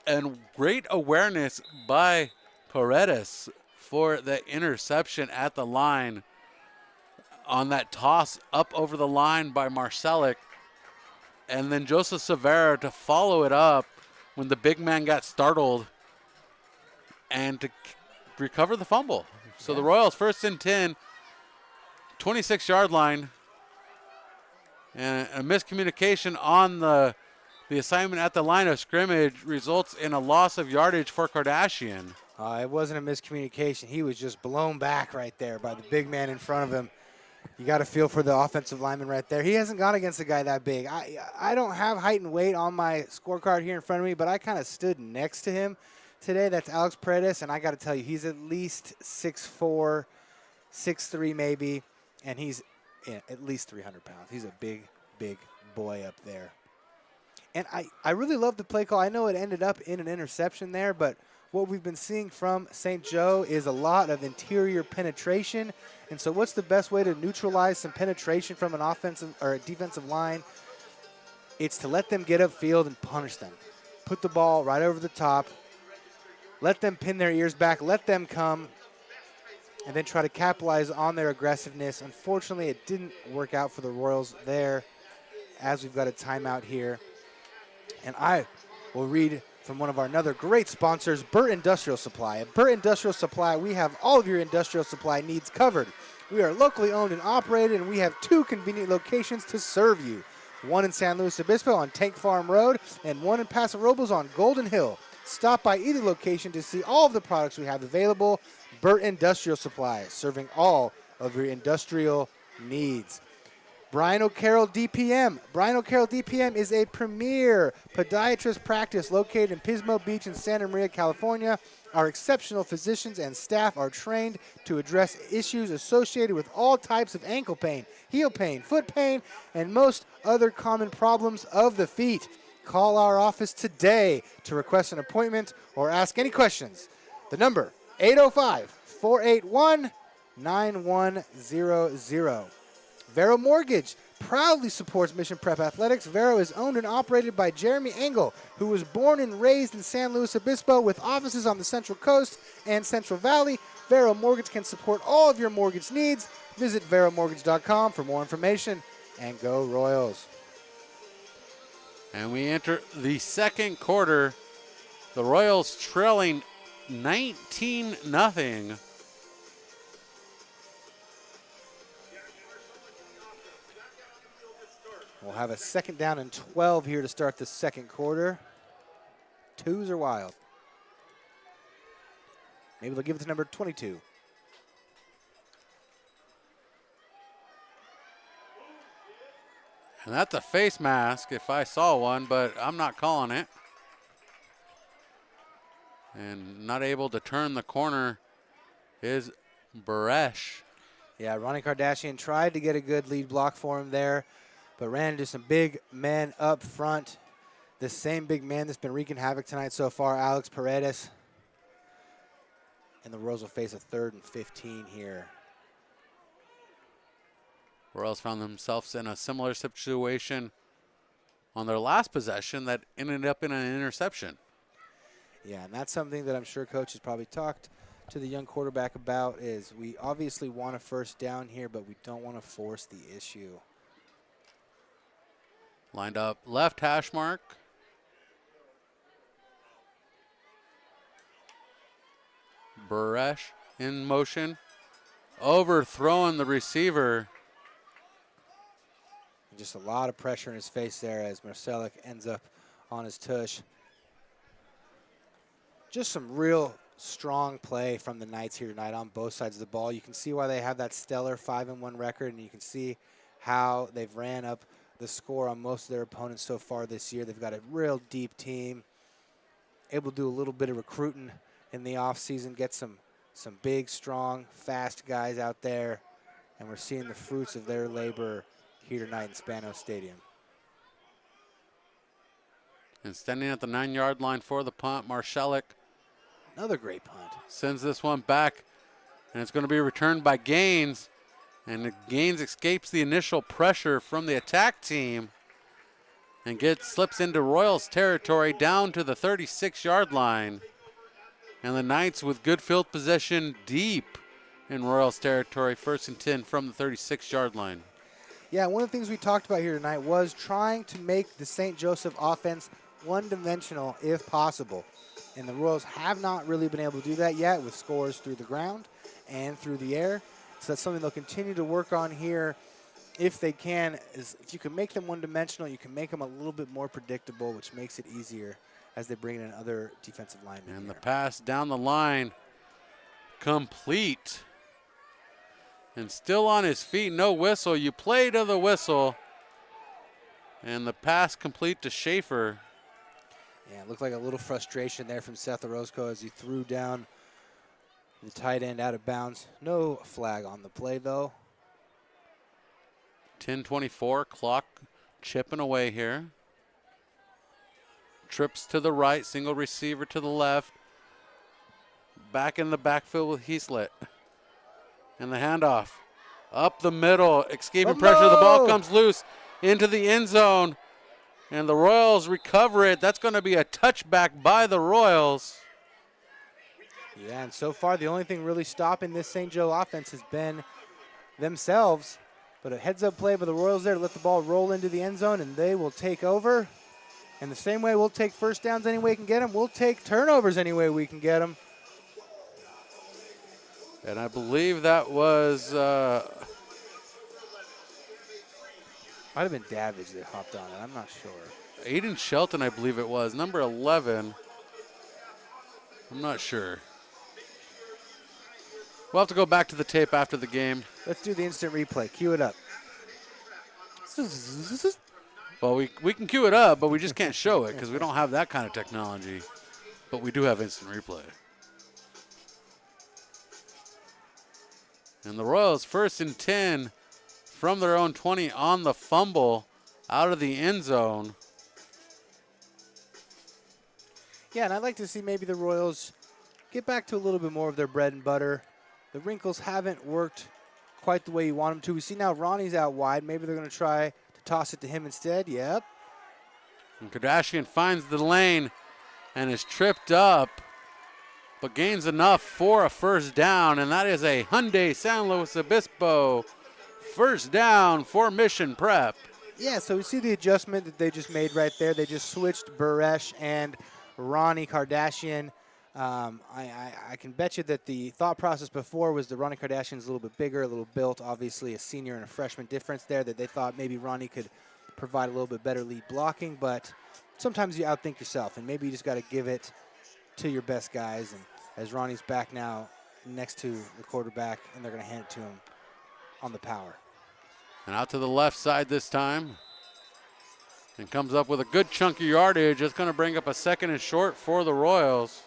And great awareness by Paredes for the interception at the line on that toss up over the line by Marsalek. And then Joseph Silvera to follow it up when the big man got startled and to recover the fumble. So the Royals first and 10, 26-yard line. And a miscommunication on the assignment at the line of scrimmage results in a loss of yardage for Kardashian. It wasn't a miscommunication. He was just blown back right there by the big man in front of him. You got to feel for the offensive lineman right there. He hasn't gone against a guy that big. I don't have height and weight on my scorecard here in front of me, but I kind of stood next to him today. That's Alex Paredes, and I got to tell you, he's at least 6'4", 6'3" maybe, and he's at least 300 pounds. He's a big, big boy up there. And I really love the play call. I know it ended up in an interception there, but what we've been seeing from St. Joe is a lot of interior penetration. And so what's the best way to neutralize some penetration from an offensive or a defensive line? It's to let them get upfield and punish them. Put the ball right over the top. Let them pin their ears back. Let them come. And then try to capitalize on their aggressiveness. Unfortunately, it didn't work out for the Royals there, as we've got a timeout here. And I will read from one of our another great sponsors, Burt Industrial Supply. At Burt Industrial Supply, we have all of your industrial supply needs covered. We are locally owned and operated, and we have 2 convenient locations to serve you. One in San Luis Obispo on Tank Farm Road, and one in Paso Robles on Golden Hill. Stop by either location to see all of the products we have available. Burt Industrial Supply, serving all of your industrial needs. Brian O'Carroll DPM. Brian O'Carroll DPM is a premier podiatrist practice located in Pismo Beach in Santa Maria, California. Our exceptional physicians and staff are trained to address issues associated with all types of ankle pain, heel pain, foot pain, and most other common problems of the feet. Call our office today to request an appointment or ask any questions. The number, 805-481-9100. Vero Mortgage proudly supports Mission Prep Athletics. Vero is owned and operated by Jeremy Engel, who was born and raised in San Luis Obispo with offices on the Central Coast and Central Valley. Vero Mortgage can support all of your mortgage needs. Visit veromortgage.com for more information, and go Royals. And we enter the second quarter. The Royals trailing 19-0. We'll have a second down and 12 here to start the second quarter. Twos are wild. Maybe they'll give it to number 22. And that's a face mask if I saw one, but I'm not calling it. And not able to turn the corner is Baresh. Yeah, Ronnie Kardashian tried to get a good lead block for him there, but ran into some big men up front. The same big man that's been wreaking havoc tonight so far, Alex Paredes. And the Royals will face a 3rd and 15 here. Royals found themselves in a similar situation on their last possession that ended up in an interception. Yeah, and that's something that I'm sure Coach has probably talked to the young quarterback about is we obviously want a first down here, but we don't want to force the issue. Lined up left hash mark. Baresh in motion. Overthrowing the receiver. Just a lot of pressure in his face there as Marcelic ends up on his tush. Just some real strong play from the Knights here tonight on both sides of the ball. You can see why they have that stellar 5-1 record, and you can see how they've ran up the score on most of their opponents so far this year. They've got a real deep team, able to do a little bit of recruiting in the offseason, get some big, strong, fast guys out there, and we're seeing the fruits of their labor here tonight in Spanos Stadium. And standing at the 9-yard line for the punt, Marcelic. Another great punt. Sends this one back, and it's going to be returned by Gaines. And Gaines escapes the initial pressure from the attack team and slips into Royals territory down to the 36-yard line. And the Knights with good field possession deep in Royals territory, 1st and 10 from the 36-yard line. Yeah, one of the things we talked about here tonight was trying to make the St. Joseph offense one-dimensional if possible. And the Royals have not really been able to do that yet with scores through the ground and through the air. So that's something they'll continue to work on here if they can. Is if you can make them one-dimensional, you can make them a little bit more predictable, which makes it easier as they bring in other defensive linemen. And the pass down the line, complete. And still on his feet, no whistle. You play to the whistle. And the pass complete to Schaefer. Yeah, it looked like a little frustration there from Seth Orozco as he threw down the tight end out of bounds. No flag on the play, though. 10:24, clock chipping away here. Trips to the right, single receiver to the left. Back in the backfield with Heaslett. And the handoff. Up the middle, escaping pressure. The ball comes loose into the end zone. And the Royals recover it. That's going to be a touchback by the Royals. Yeah, and so far the only thing really stopping this St. Joe offense has been themselves. But a heads-up play by the Royals there to let the ball roll into the end zone, and they will take over. And the same way we'll take first downs any way we can get them, we'll take turnovers any way we can get them. And I believe that was might have been Davidge that hopped on it. I'm not sure. Aiden Shelton, I believe it was. Number 11. I'm not sure. We'll have to go back to the tape after the game. Let's do the instant replay. Cue it up. Well, we can cue it up, but we just can't show it because we don't have that kind of technology. But we do have instant replay. And the Royals 1st and 10 from their own 20 on the fumble out of the end zone. Yeah, and I'd like to see maybe the Royals get back to a little bit more of their bread and butter. The wrinkles haven't worked quite the way you want them to. We see now Ronnie's out wide. Maybe they're going to try to toss it to him instead. Yep. And Kardashian finds the lane and is tripped up, but gains enough for a first down, and that is a Hyundai San Luis Obispo first down for Mission Prep. Yeah, so we see the adjustment that they just made right there. They just switched Baresh and Ronnie Kardashian. I can bet you that the thought process before was that Ronnie Kardashian's a little bit bigger, a little built, obviously a senior and a freshman difference there, that they thought maybe Ronnie could provide a little bit better lead blocking, but sometimes you outthink yourself, and maybe you just got to give it to your best guys. And as Ronnie's back now next to the quarterback, and they're going to hand it to him on the power. And out to the left side this time. and comes up with a good chunk of yardage. It's going to bring up a 2nd and short for the Royals.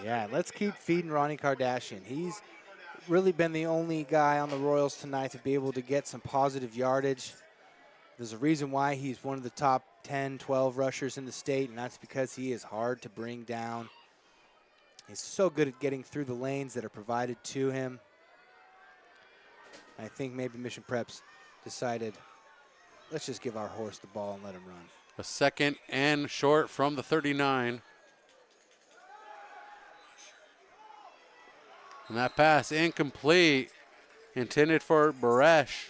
Yeah, let's keep feeding Ronnie Kardashian. He's really been the only guy on the Royals tonight to be able to get some positive yardage. There's a reason why he's one of the top 10, 12 rushers in the state, and that's because he is hard to bring down. He's so good at getting through the lanes that are provided to him. I think maybe Mission Preps decided, let's just give our horse the ball and let him run. A 2nd and short from the 39. And that pass incomplete, intended for Baresh.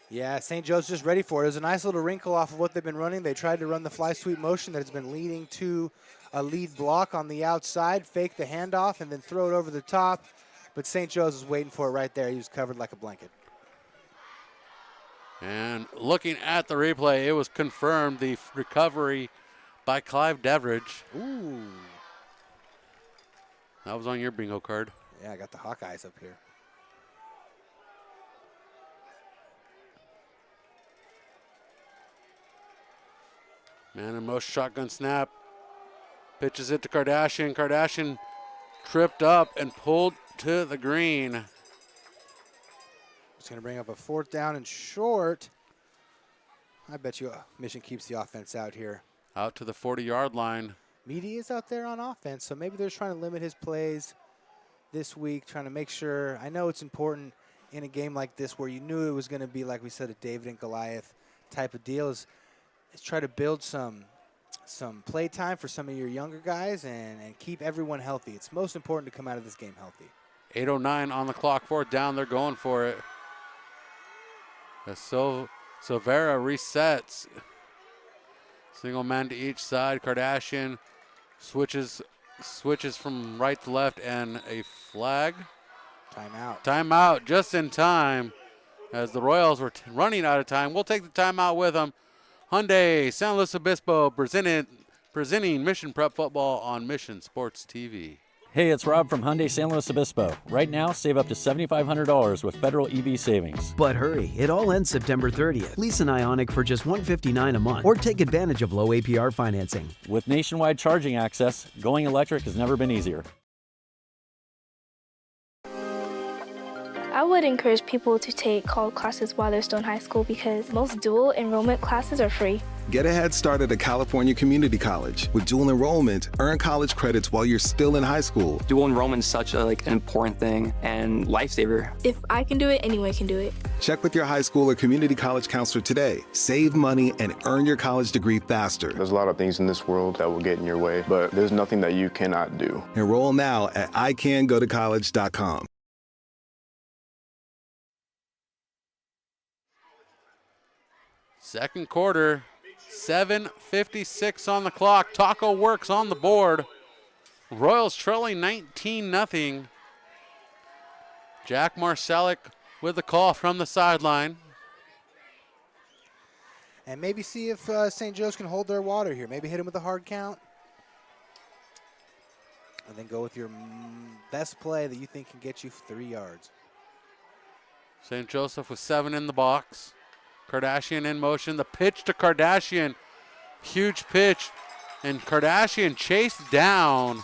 Yeah, St. Joe's just ready for it. It was a nice little wrinkle off of what they've been running. They tried to run the fly sweep motion that has been leading to a lead block on the outside, fake the handoff, and then throw it over the top. But St. Joe's was waiting for it right there. He was covered like a blanket. And looking at the replay, it was confirmed the recovery by Clive Deveridge. Ooh. That was on your bingo card. Yeah, I got the Hawkeyes up here. Man in motion, shotgun snap. Pitches it to Kardashian. Kardashian tripped up and pulled to the green. It's going to bring up a 4th down and short. I bet you Mission keeps the offense out here. Out to the 40-yard line. Meaty is out there on offense, so maybe they're trying to limit his plays this week, trying to make sure. I know it's important in a game like this where you knew it was going to be, like we said, a David and Goliath type of deal, is try to build some play time for some of your younger guys and keep everyone healthy. It's most important to come out of this game healthy. 8:09 on the clock, 4th down. They're going for it. As Silvera resets. Single man to each side. Kardashian switches from right to left, and a flag. Timeout. Timeout just in time as the Royals were running out of time. We'll take the timeout with them. Hyundai San Luis Obispo presenting Mission Prep Football on Mission Sports TV. Hey, it's Rob from Hyundai San Luis Obispo. Right now, save up to $7,500 with federal EV savings. But hurry, it all ends September 30th. Lease an Ioniq for just $159 a month or take advantage of low APR financing. With nationwide charging access, going electric has never been easier. I would encourage people to take college classes while they're still in high school because most dual enrollment classes are free. Get a head start at a California community college. With dual enrollment, earn college credits while you're still in high school. Dual enrollment is such an important thing and lifesaver. If I can do it, anyone can do it. Check with your high school or community college counselor today. Save money and earn your college degree faster. There's a lot of things in this world that will get in your way, but there's nothing that you cannot do. Enroll now at icangotocollege.com. Second quarter, 7:56 on the clock. Taco Works on the board. Royals trailing 19-0. Jack Marsalic with the call from the sideline. And maybe see if St. Joe's can hold their water here. Maybe hit him with a hard count. And then go with your best play that you think can get you 3 yards. St. Joseph with 7 in the box. Kardashian in motion. The pitch to Kardashian. Huge pitch. And Kardashian chased down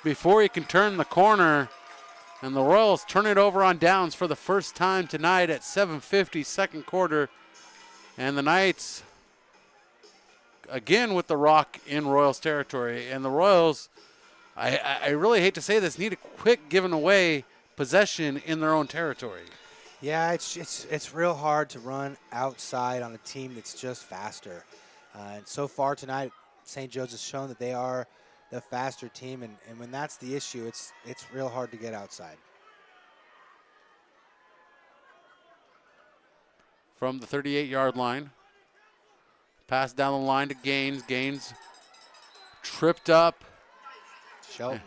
before he can turn the corner. And the Royals turn it over on downs for the first time tonight at 7:50, second quarter. And the Knights, again with the rock in Royals territory. And the Royals, I really hate to say this, need to quit giving away possession in their own territory. Yeah, it's real hard to run outside on a team that's just faster. And so far tonight, St. Joe's has shown that they are the faster team, and when that's the issue, it's real hard to get outside. From the 38-yard line, pass down the line to Gaines. Gaines tripped up. Shelton.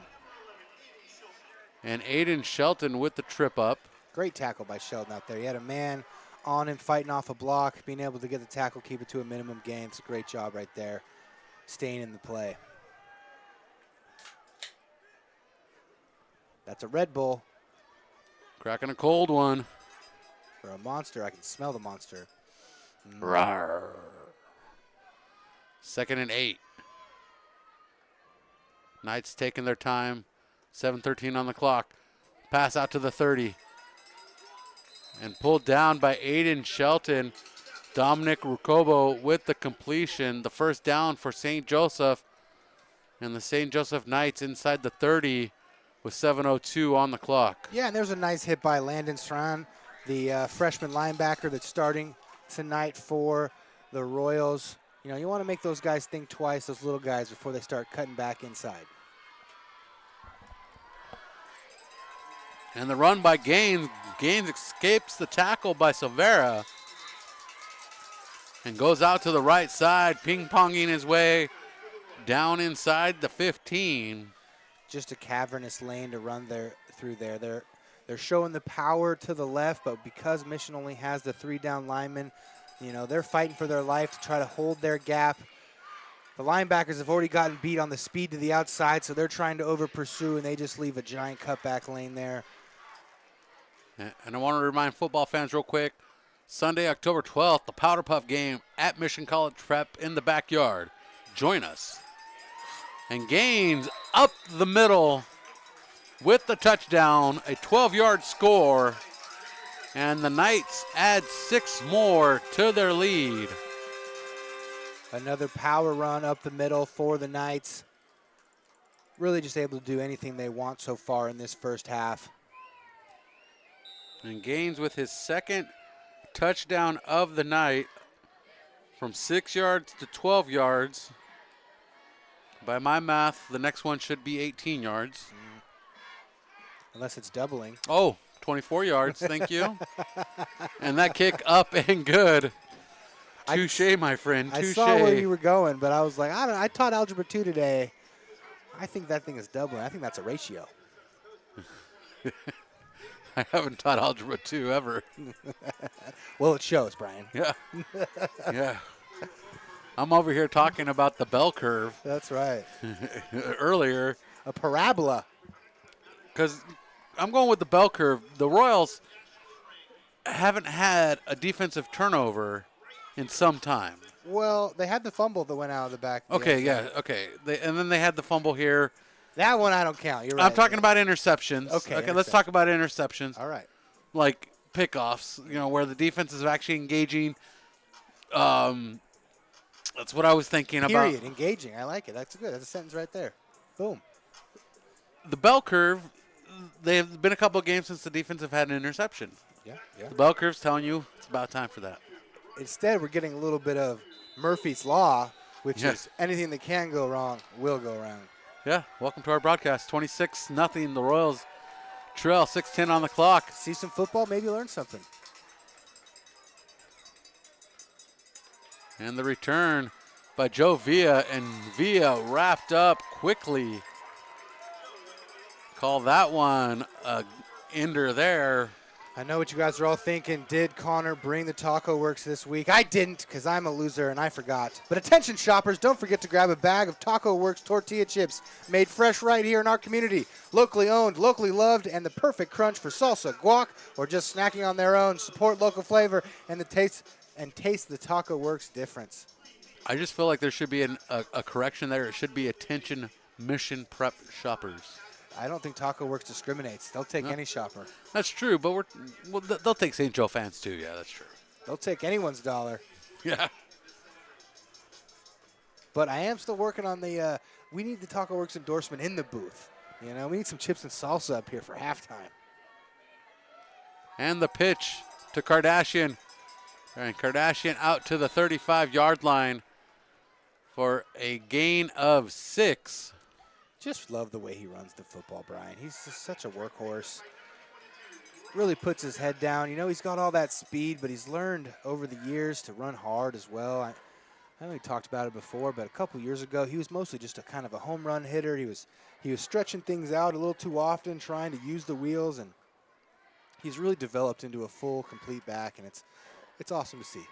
And Aiden Shelton with the trip up. Great tackle by Sheldon out there. He had a man on him fighting off a block, being able to get the tackle, keep it to a minimum gain. It's a great job right there, staying in the play. That's a Red Bull. Cracking a cold one. For a monster, I can smell the monster. Rawr. 2nd and 8. Knights taking their time. 7:13 on the clock. Pass out to the 30. And pulled down by Aiden Shelton. Dominic Rukobo with the completion. The first down for St. Joseph. And the St. Joseph Knights inside the 30 with 7:02 on the clock. Yeah, and there's a nice hit by Landon Strawn, the freshman linebacker that's starting tonight for the Royals. You know, you want to make those guys think twice, those little guys, before they start cutting back inside. And the run by Gaines. Gaines escapes the tackle by Silvera and goes out to the right side, ping-ponging his way down inside the 15. Just a cavernous lane to run through there. They're showing the power to the left, but because Mission only has the 3 down linemen, you know, they're fighting for their life to try to hold their gap. The linebackers have already gotten beat on the speed to the outside, so they're trying to over-pursue, and they just leave a giant cutback lane there. And I want to remind football fans real quick, Sunday, October 12th, the Powder Puff game at Mission College Prep in the backyard. Join us. And Gaines up the middle with the touchdown, a 12-yard score, and the Knights add 6 more to their lead. Another power run up the middle for the Knights. Really just able to do anything they want so far in this first half. And Gaines with his 2nd touchdown of the night from 6 yards to 12 yards. By my math, the next one should be 18 yards. Unless it's doubling. Oh, 24 yards, thank you. And that kick up and good. Touche, my friend, touche. I saw where you were going, but I was like, I taught Algebra 2 today. I think that thing is doubling. I think that's a ratio. I haven't taught Algebra 2 ever. Well, it shows, Brian. Yeah. Yeah. I'm over here talking about the bell curve. That's right. Earlier. A parabola. Because I'm going with the bell curve. The Royals haven't had a defensive turnover in some time. Well, they had the fumble that went out of the back. Okay, yeah, okay. And then they had the fumble here. That one I don't count. You're right. I'm talking about interceptions. Okay, let's talk about interceptions. All right. Like pickoffs, you know, where the defense is actually engaging. That's what I was thinking about. Period. Engaging. I like it. That's good. That's a sentence right there. Boom. The bell curve, they've been a couple of games since the defense have had an interception. Yeah. The bell curve's telling you it's about time for that. Instead, we're getting a little bit of Murphy's Law, which is anything that can go wrong will go wrong. Yeah, welcome to our broadcast. 26-0, the Royals trail, 6:10 on the clock. See some football, maybe learn something. And the return by Joe Villa, and Villa wrapped up quickly. Call that one a ender there. I know what you guys are all thinking. Did Connor bring the Taco Works this week? I didn't, because I'm a loser and I forgot. But attention shoppers, don't forget to grab a bag of Taco Works tortilla chips made fresh right here in our community. Locally owned, locally loved, and the perfect crunch for salsa, guac, or just snacking on their own. Support local flavor and taste the Taco Works difference. I just feel like there should be a correction there. It should be attention Mission Prep shoppers. I don't think Taco Works discriminates. They'll take any shopper. That's true, but they'll take St. Joe fans too. Yeah, that's true. They'll take anyone's dollar. Yeah. But I am still working on the, we need the Taco Works endorsement in the booth. You know, we need some chips and salsa up here for halftime. And the pitch to Kardashian. And Kardashian out to the 35-yard line for a gain of 6. Just love the way he runs the football, Brian. He's just such a workhorse. Really puts his head down. You know, he's got all that speed, but he's learned over the years to run hard as well. I know we talked about it before, but a couple years ago, he was mostly just a kind of a home run hitter. He was stretching things out a little too often, trying to use the wheels, and he's really developed into a full, complete back, and it's awesome to see.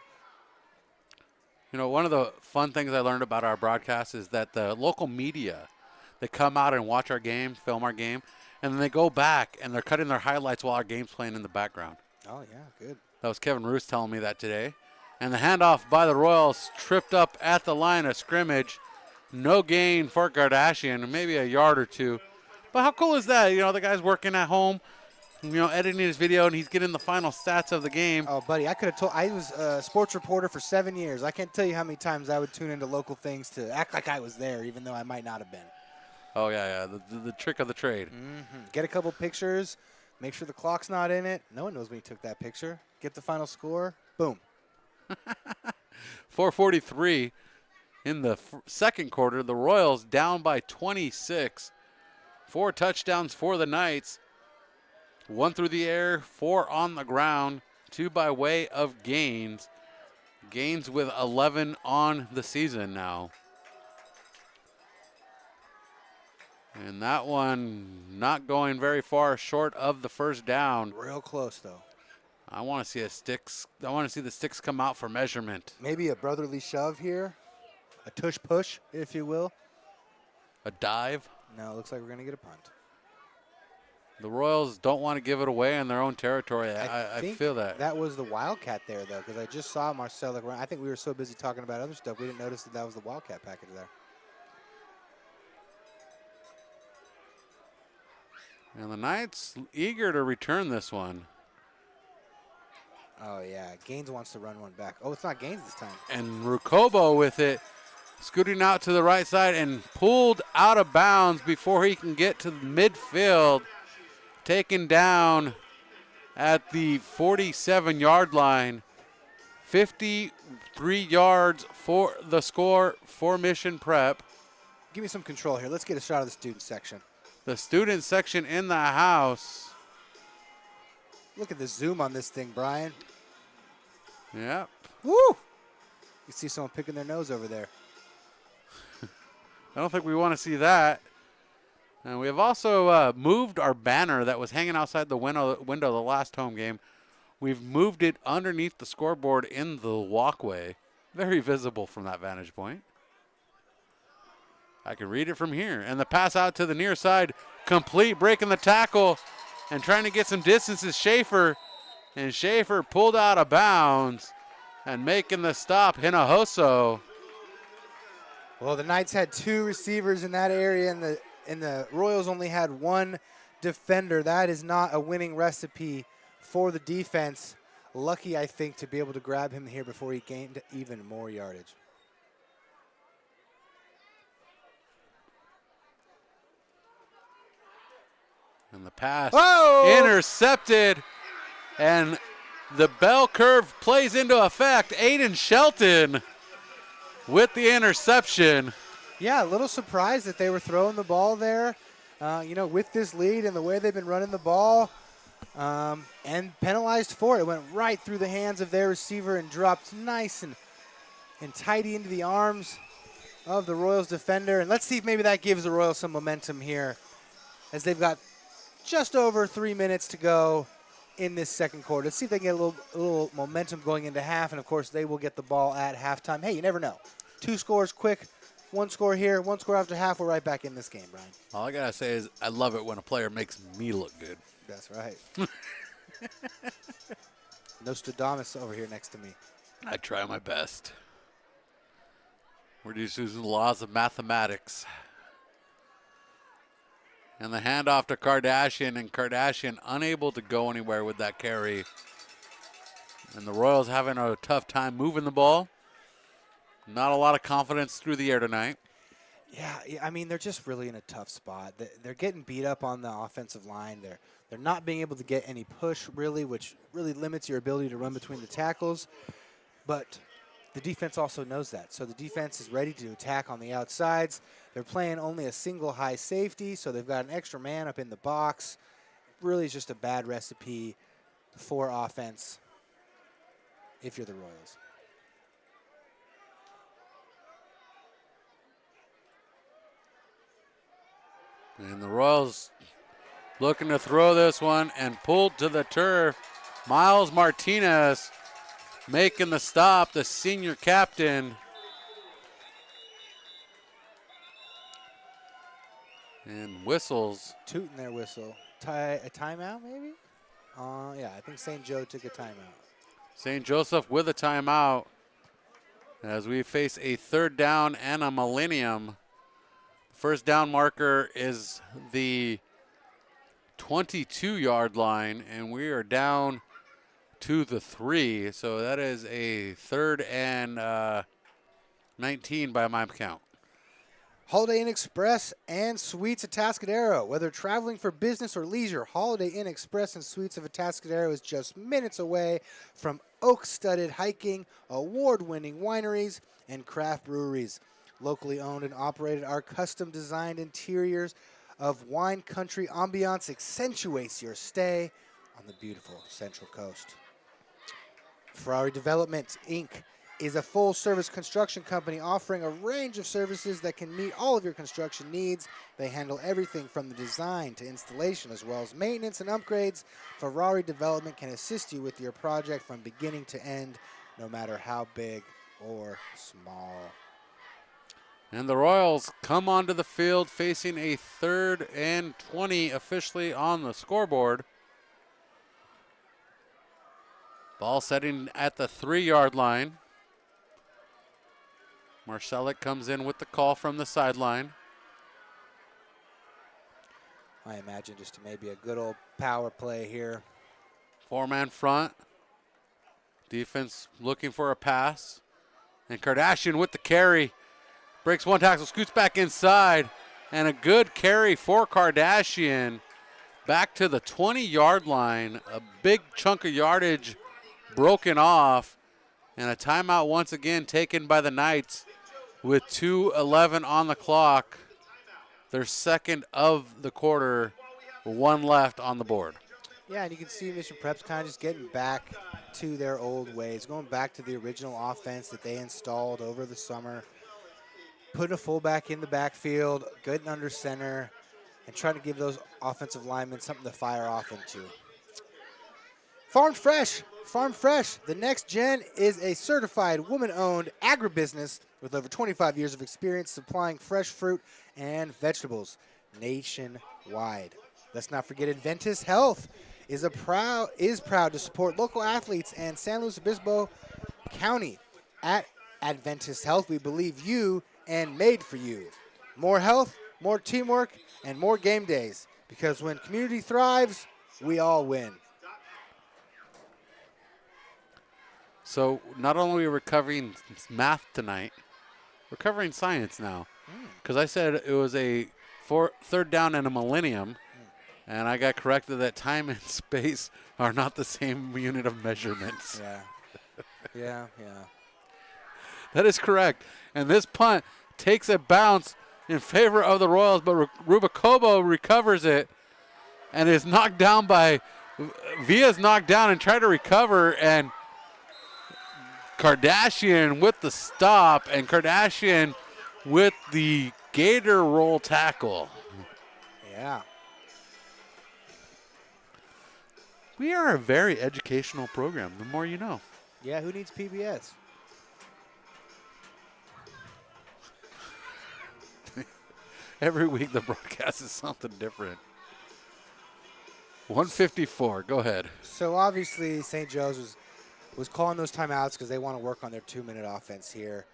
You know, one of the fun things I learned about our broadcast is that the local media, they come out and watch our game, film our game, and then they go back and they're cutting their highlights while our game's playing in the background. Oh, yeah, good. That was Kevin Roos telling me that today. And the handoff by the Royals tripped up at the line of scrimmage. No gain for Kardashian, maybe a yard or two. But how cool is that? You know, the guy's working at home, you know, editing his video, and he's getting the final stats of the game. Oh, buddy, I could have told. I was a sports reporter for 7 years. I can't tell you how many times I would tune into local things to act like I was there, even though I might not have been. Oh, yeah. The trick of the trade. Get a couple pictures. Make sure the clock's not in it. No one knows when you took that picture. Get the final score. Boom. 4:43 in the second quarter. The Royals down by 26. 4 touchdowns for the Knights. 1 through the air, 4 on the ground, 2 by way of Gaines. Gaines with 11 on the season now. And that one not going very far short of the first down. Real close, though. I want to see I want to see the sticks come out for measurement. Maybe a brotherly shove here. A tush push, if you will. A dive. No, it looks like we're going to get a punt. The Royals don't want to give it away in their own territory. I feel that. That was the Wildcat there, though, because I just saw Marcel. I think we were so busy talking about other stuff, we didn't notice that was the Wildcat package there. And the Knights eager to return this one. Oh, yeah. Gaines wants to run one back. Oh, it's not Gaines this time. And Rukobo with it, scooting out to the right side and pulled out of bounds before he can get to midfield. Taken down at the 47-yard line. 53 yards for the score for Mission Prep. Give me some control here. Let's get a shot of the student section. The student section in the house. Look at the zoom on this thing, Brian. Yep. Woo! You see someone picking their nose over there. I don't think we want to see that. And we have also moved our banner that was hanging outside the window the last home game. We've moved it underneath the scoreboard in the walkway. Very visible from that vantage point. I can read it from here. And the pass out to the near side, complete, breaking the tackle and trying to get some distance is Schaefer. And Schaefer pulled out of bounds and making the stop, Hinojosa. Well, the Knights had 2 receivers in that area, and the Royals only had 1 defender. That is not a winning recipe for the defense. Lucky, I think, to be able to grab him here before he gained even more yardage. And the pass intercepted. And the bell curve plays into effect. Aiden Shelton with the interception. Yeah, a little surprised that they were throwing the ball there. You know, with this lead and the way they've been running the ball, and penalized for it. It went right through the hands of their receiver and dropped nice and tidy into the arms of the Royals defender. And let's see if maybe that gives the Royals some momentum here, as they've got just over 3 minutes to go in this second quarter. Let's see if they can get a little momentum going into half, and of course they will get the ball at halftime. Hey, you never know. 2 scores quick, 1 score here, 1 score after half. We're right back in this game, Brian. All I gotta say is I love it when a player makes me look good. That's right. Nostradamus over here next to me. I try my best. We're just using the laws of mathematics. And the handoff to Kardashian, and Kardashian unable to go anywhere with that carry. And the Royals having a tough time moving the ball. Not a lot of confidence through the air tonight. Yeah, I mean, they're just really in a tough spot. They're getting beat up on the offensive line. They're not being able to get any push, really, which really limits your ability to run between the tackles. But the defense also knows that. So the defense is ready to attack on the outsides. They're playing only a single high safety, so they've got an extra man up in the box. Really is just a bad recipe for offense if you're the Royals. And the Royals looking to throw this one and pulled to the turf. Miles Martinez making the stop, the senior captain. And whistles. Tooting their whistle. A timeout, maybe? Yeah, I think St. Joe took a timeout. St. Joseph with a timeout. as we face a 3rd down and a millennium. First down marker is the 22-yard line, and we are down to the 3. So that is a 3rd and 19 by my count. Holiday Inn Express and Suites Atascadero. Whether traveling for business or leisure, Holiday Inn Express and Suites of Atascadero is just minutes away from oak-studded hiking, award-winning wineries, and craft breweries. Locally owned and operated, our custom-designed interiors of wine country ambiance accentuates your stay on the beautiful Central Coast. Ferrari Development, Inc. is a full-service construction company offering a range of services that can meet all of your construction needs. They handle everything from the design to installation as well as maintenance and upgrades. Ferrari Development can assist you with your project from beginning to end, no matter how big or small. And the Royals come onto the field facing a 3rd and 20 officially on the scoreboard. Ball setting at the 3-yard line. Marcelic comes in with the call from the sideline. I imagine just maybe a good old power play here. 4-man front. Defense looking for a pass. And Kardashian with the carry. Breaks one tackle, scoots back inside. And a good carry for Kardashian. Back to the 20-yard line. A big chunk of yardage broken off. And a timeout once again taken by the Knights with 2:11 on the clock. Their 2nd of the quarter, 1 left on the board. Yeah, and you can see Mission Prep's kind of just getting back to their old ways, going back to the original offense that they installed over the summer, putting a fullback in the backfield, getting under center, and trying to give those offensive linemen something to fire off into. Farm Fresh. Farm Fresh, the next gen, is a certified woman-owned agribusiness with over 25 years of experience supplying fresh fruit and vegetables nationwide. Let's not forget Adventist Health is proud to support local athletes and San Luis Obispo County. At Adventist Health, we believe you and made for you. More health, more teamwork, and more game days. Because when community thrives, we all win. So not only are we covering math tonight, we're covering science now. Because I said it was a 3rd down and a millennium, and I got corrected that time and space are not the same unit of measurements. Yeah. That is correct. And this punt takes a bounce in favor of the Royals, but Rubicobo recovers it and is knocked down by Villa's knocked down and tried to recover, and Kardashian with the stop, and Kardashian with the gator roll tackle. Yeah. We are a very educational program, the more you know. Yeah, who needs PBS? Every week the broadcast is something different. 154, go ahead. So obviously St. Joe's was calling those timeouts because they want to work on their 2-minute offense here.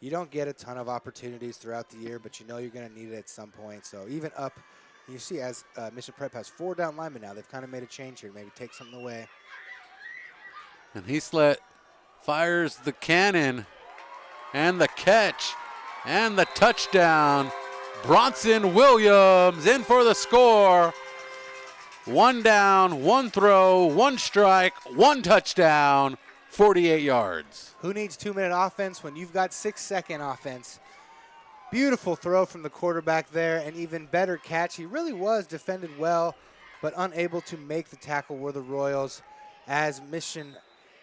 You don't get a ton of opportunities throughout the year, but you know you're going to need it at some point. So even up, you see as Mission Prep has 4 down linemen now, they've kind of made a change here, maybe take something away. And Heaslett fires the cannon, and the catch, and the touchdown. Bronson Williams in for the score. 1 down, 1 throw, 1 strike, 1 touchdown, 48 yards. Who needs 2-minute offense when you've got 6-second offense? Beautiful throw from the quarterback there, and even better catch. He really was defended well, but unable to make the tackle were the Royals, as Mission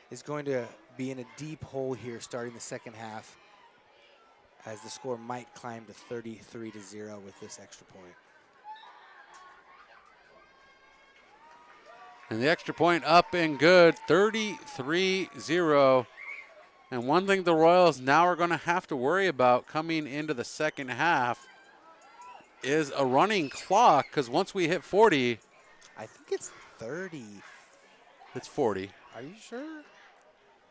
is going to be in a deep hole here starting the second half, as the score might climb to 33-0 with this extra point. And the extra point up and good, 33-0. And one thing the Royals now are going to have to worry about coming into the second half is a running clock, because once we hit 40. I think it's 30. It's 40. Are you sure?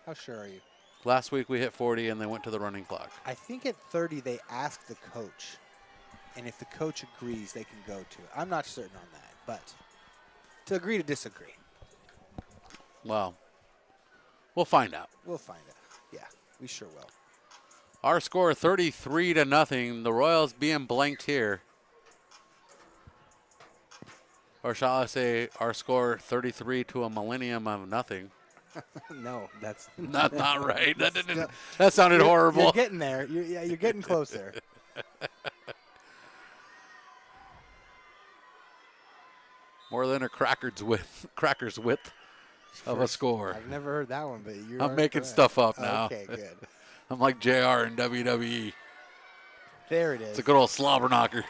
How sure are you? Last week we hit 40 and they went to the running clock. I think at 30 they ask the coach, and if the coach agrees, they can go to it. I'm not certain on that, but to agree to disagree. Well, we'll find out. We'll find out. Yeah, we sure will. Our score 33-0. The Royals being blanked here. Or shall I say our score 33 to a millennium of nothing. No, that's not right. That sounded horrible. You're getting there. You're getting close there. More than a cracker's width of a score. I've never heard that one, but I'm making stuff up now. Okay, good. I'm like JR in WWE. There it is. It's a good old slobber knocker.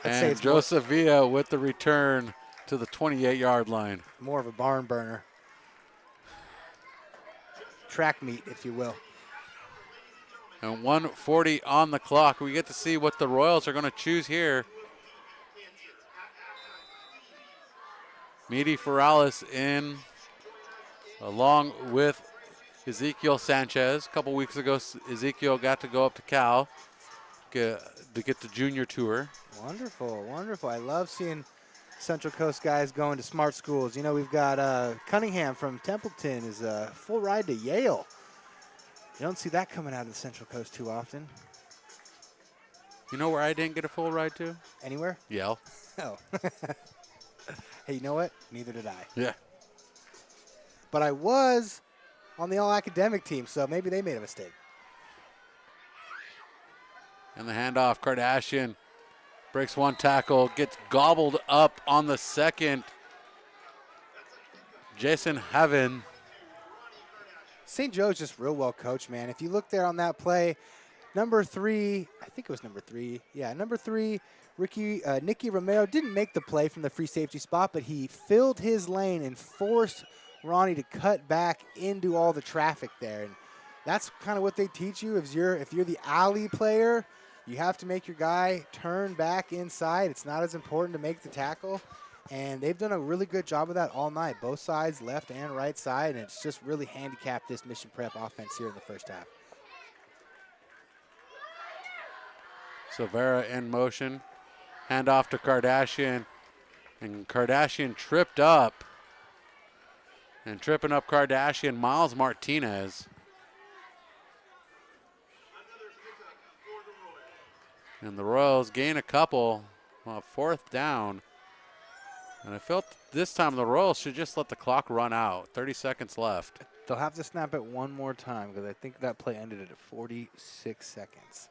And say Joseph Villa with the return to the 28-yard line. More of a barn burner. Track meet, if you will. And 1:40 on the clock. We get to see what the Royals are going to choose here. Meaty Ferralis in, along with Ezekiel Sanchez. A couple weeks ago, Ezekiel got to go up to Cal to get the junior tour. Wonderful, wonderful. I love seeing Central Coast guys going to smart schools. You know, we've got Cunningham from Templeton is a full ride to Yale. You don't see that coming out of the Central Coast too often. You know where I didn't get a full ride to? Anywhere? Yale. Oh. Hey, you know what? Neither did I. Yeah. But I was on the all-academic team, so maybe they made a mistake. And the handoff, Kardashian breaks one tackle, gets gobbled up on the second. Jason Heaven. St. Joe's just real well coached, man. If you look there on that play, number 3, I think it was number 3. Yeah, number 3, Nicky Romero didn't make the play from the free safety spot, but he filled his lane and forced Ronnie to cut back into all the traffic there. And that's kind of what they teach you. If you're the alley player, you have to make your guy turn back inside. It's not as important to make the tackle. And they've done a really good job of that all night, both sides, left and right side, and it's just really handicapped this Mission Prep offense here in the first half. Silvera in motion. Hand off to Kardashian. And Kardashian tripped up. And tripping up Kardashian, Miles Martinez. And the Royals gain a couple. Well, 4th down. And I felt this time the Royals should just let the clock run out. 30 seconds left. They'll have to snap it one more time because I think that play ended at 46 seconds.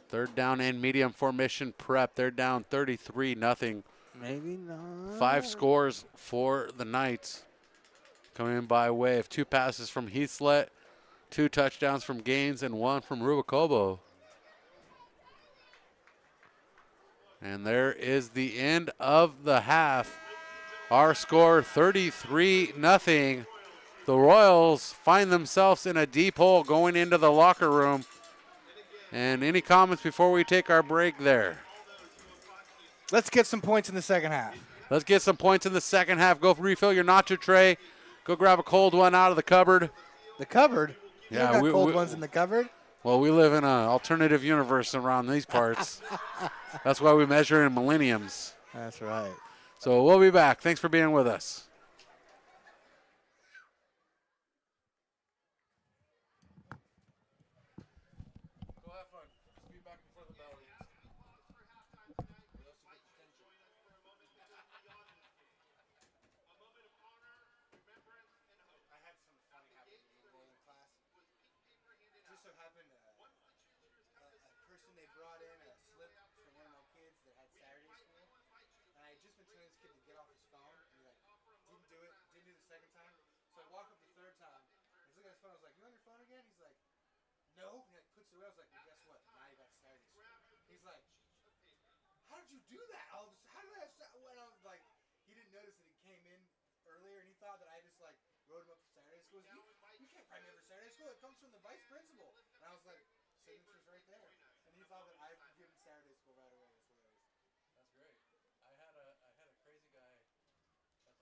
3rd down and medium formation prep. They're down 33-0. Maybe not. 5 scores for the Knights. Coming in by way of 2 passes from Heathlet, 2 touchdowns from Gaines, and 1 from Rubicobo. And there is the end of the half. Our score 33-0. The Royals find themselves in a deep hole going into the locker room. And any comments before we take our break there? Let's get some points in the second half. Let's get some points in the second half. Go refill your nacho tray. Go grab a cold one out of the cupboard. The cupboard? Yeah, you got cold ones in the cupboard? Well, we live in an alternative universe around these parts. That's why we measure in millenniums. That's right. So we'll be back. Thanks for being with us. No, and it puts it away. I was like, well, guess what? Now you got Saturday school. He's like, how did you do that? How did I start? When I was like, he didn't notice that it came in earlier, and he thought that I just like wrote him up for Saturday school. You can't write me up for Saturday school. It comes from the vice principal. And I was like, signature's right there. And he thought that I would give him Saturday school right away. That's hilarious. That's great. I had a crazy guy at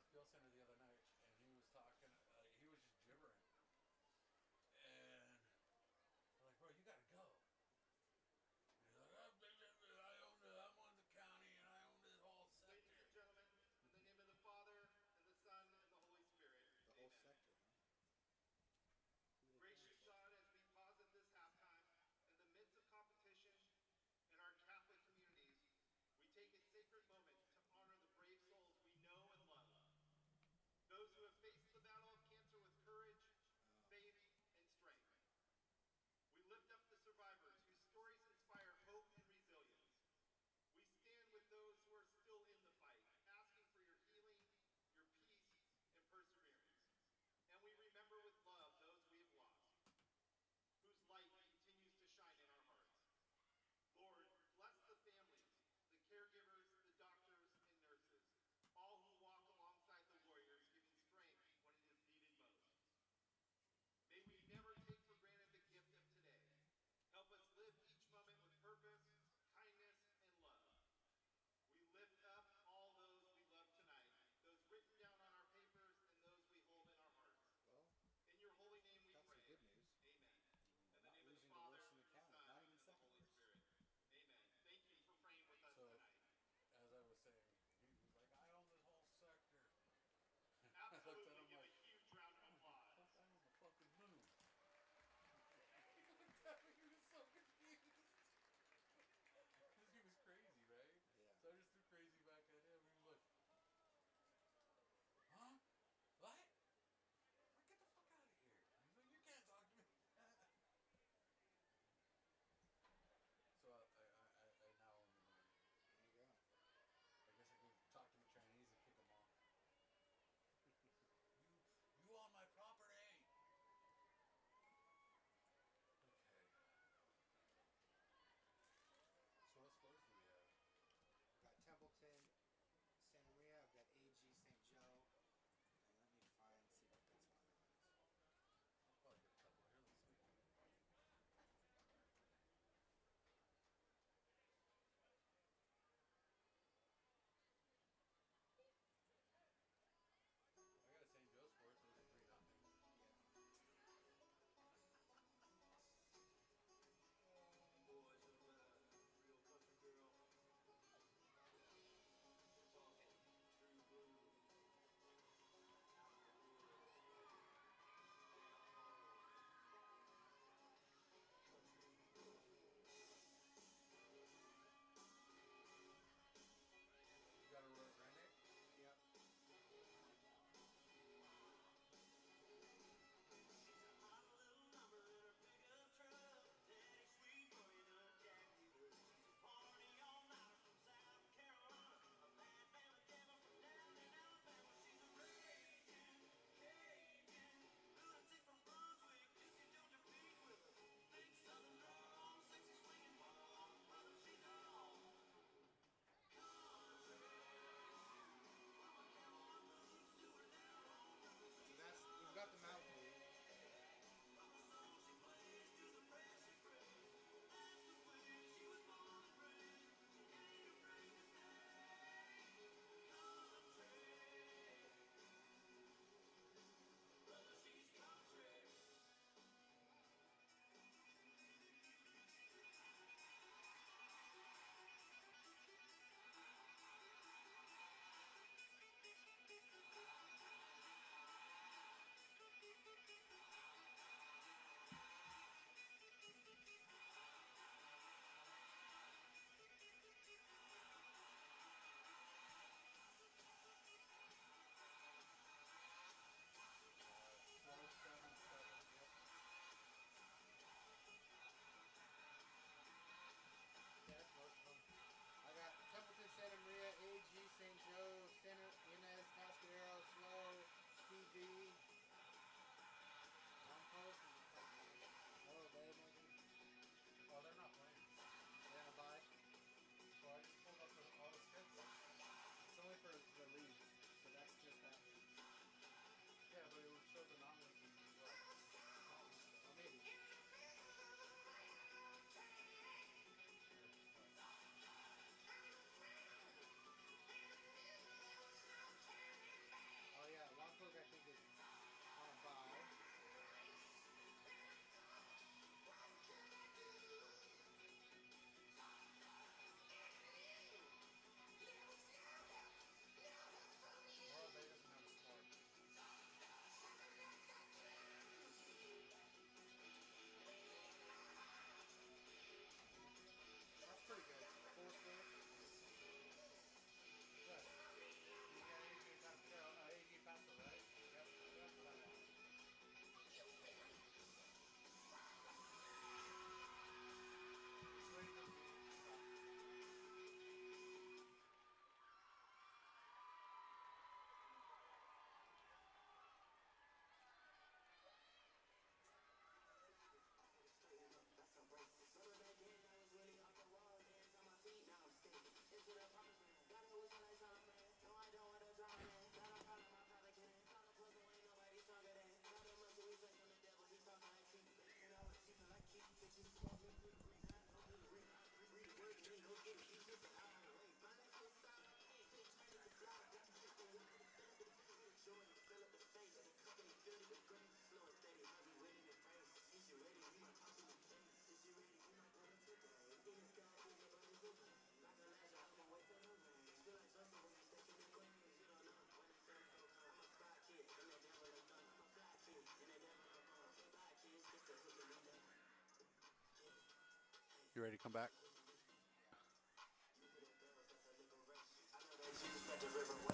You ready to come back?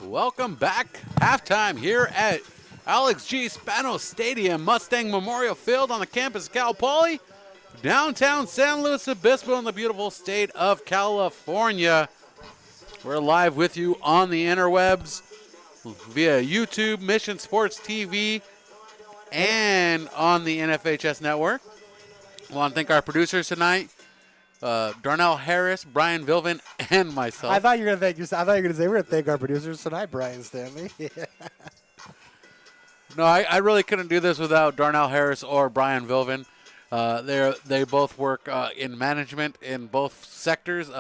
Welcome back. Halftime here at Alex G. Spanos Stadium, Mustang Memorial Field on the campus of Cal Poly, downtown San Luis Obispo in the beautiful state of California. We're live with you on the interwebs via YouTube, Mission Sports TV, and on the NFHS network. I want to thank our producers tonight, Darnell Harris, Brian Vilvin, and myself. I thought you were going to say we're going to thank our producers tonight, Brian Stanley. No, I really couldn't do this without Darnell Harris or Brian Vilvin. They both work in management in both sectors.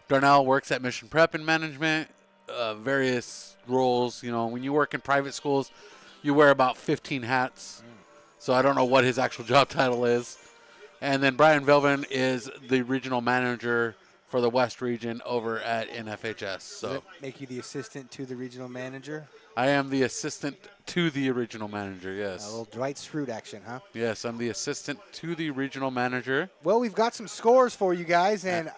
Darnell works at Mission Prep in management, various roles. You know, when you work in private schools, you wear about 15 hats. So I don't know what his actual job title is. And then Brian Vilvin is the regional manager for the West region over at NFHS. So Does it make you the assistant to the regional manager? I am the assistant to the regional manager, yes. A little Dwight Schrute action, huh? Yes, I'm the assistant to the regional manager. Well, we've got some scores for you guys, and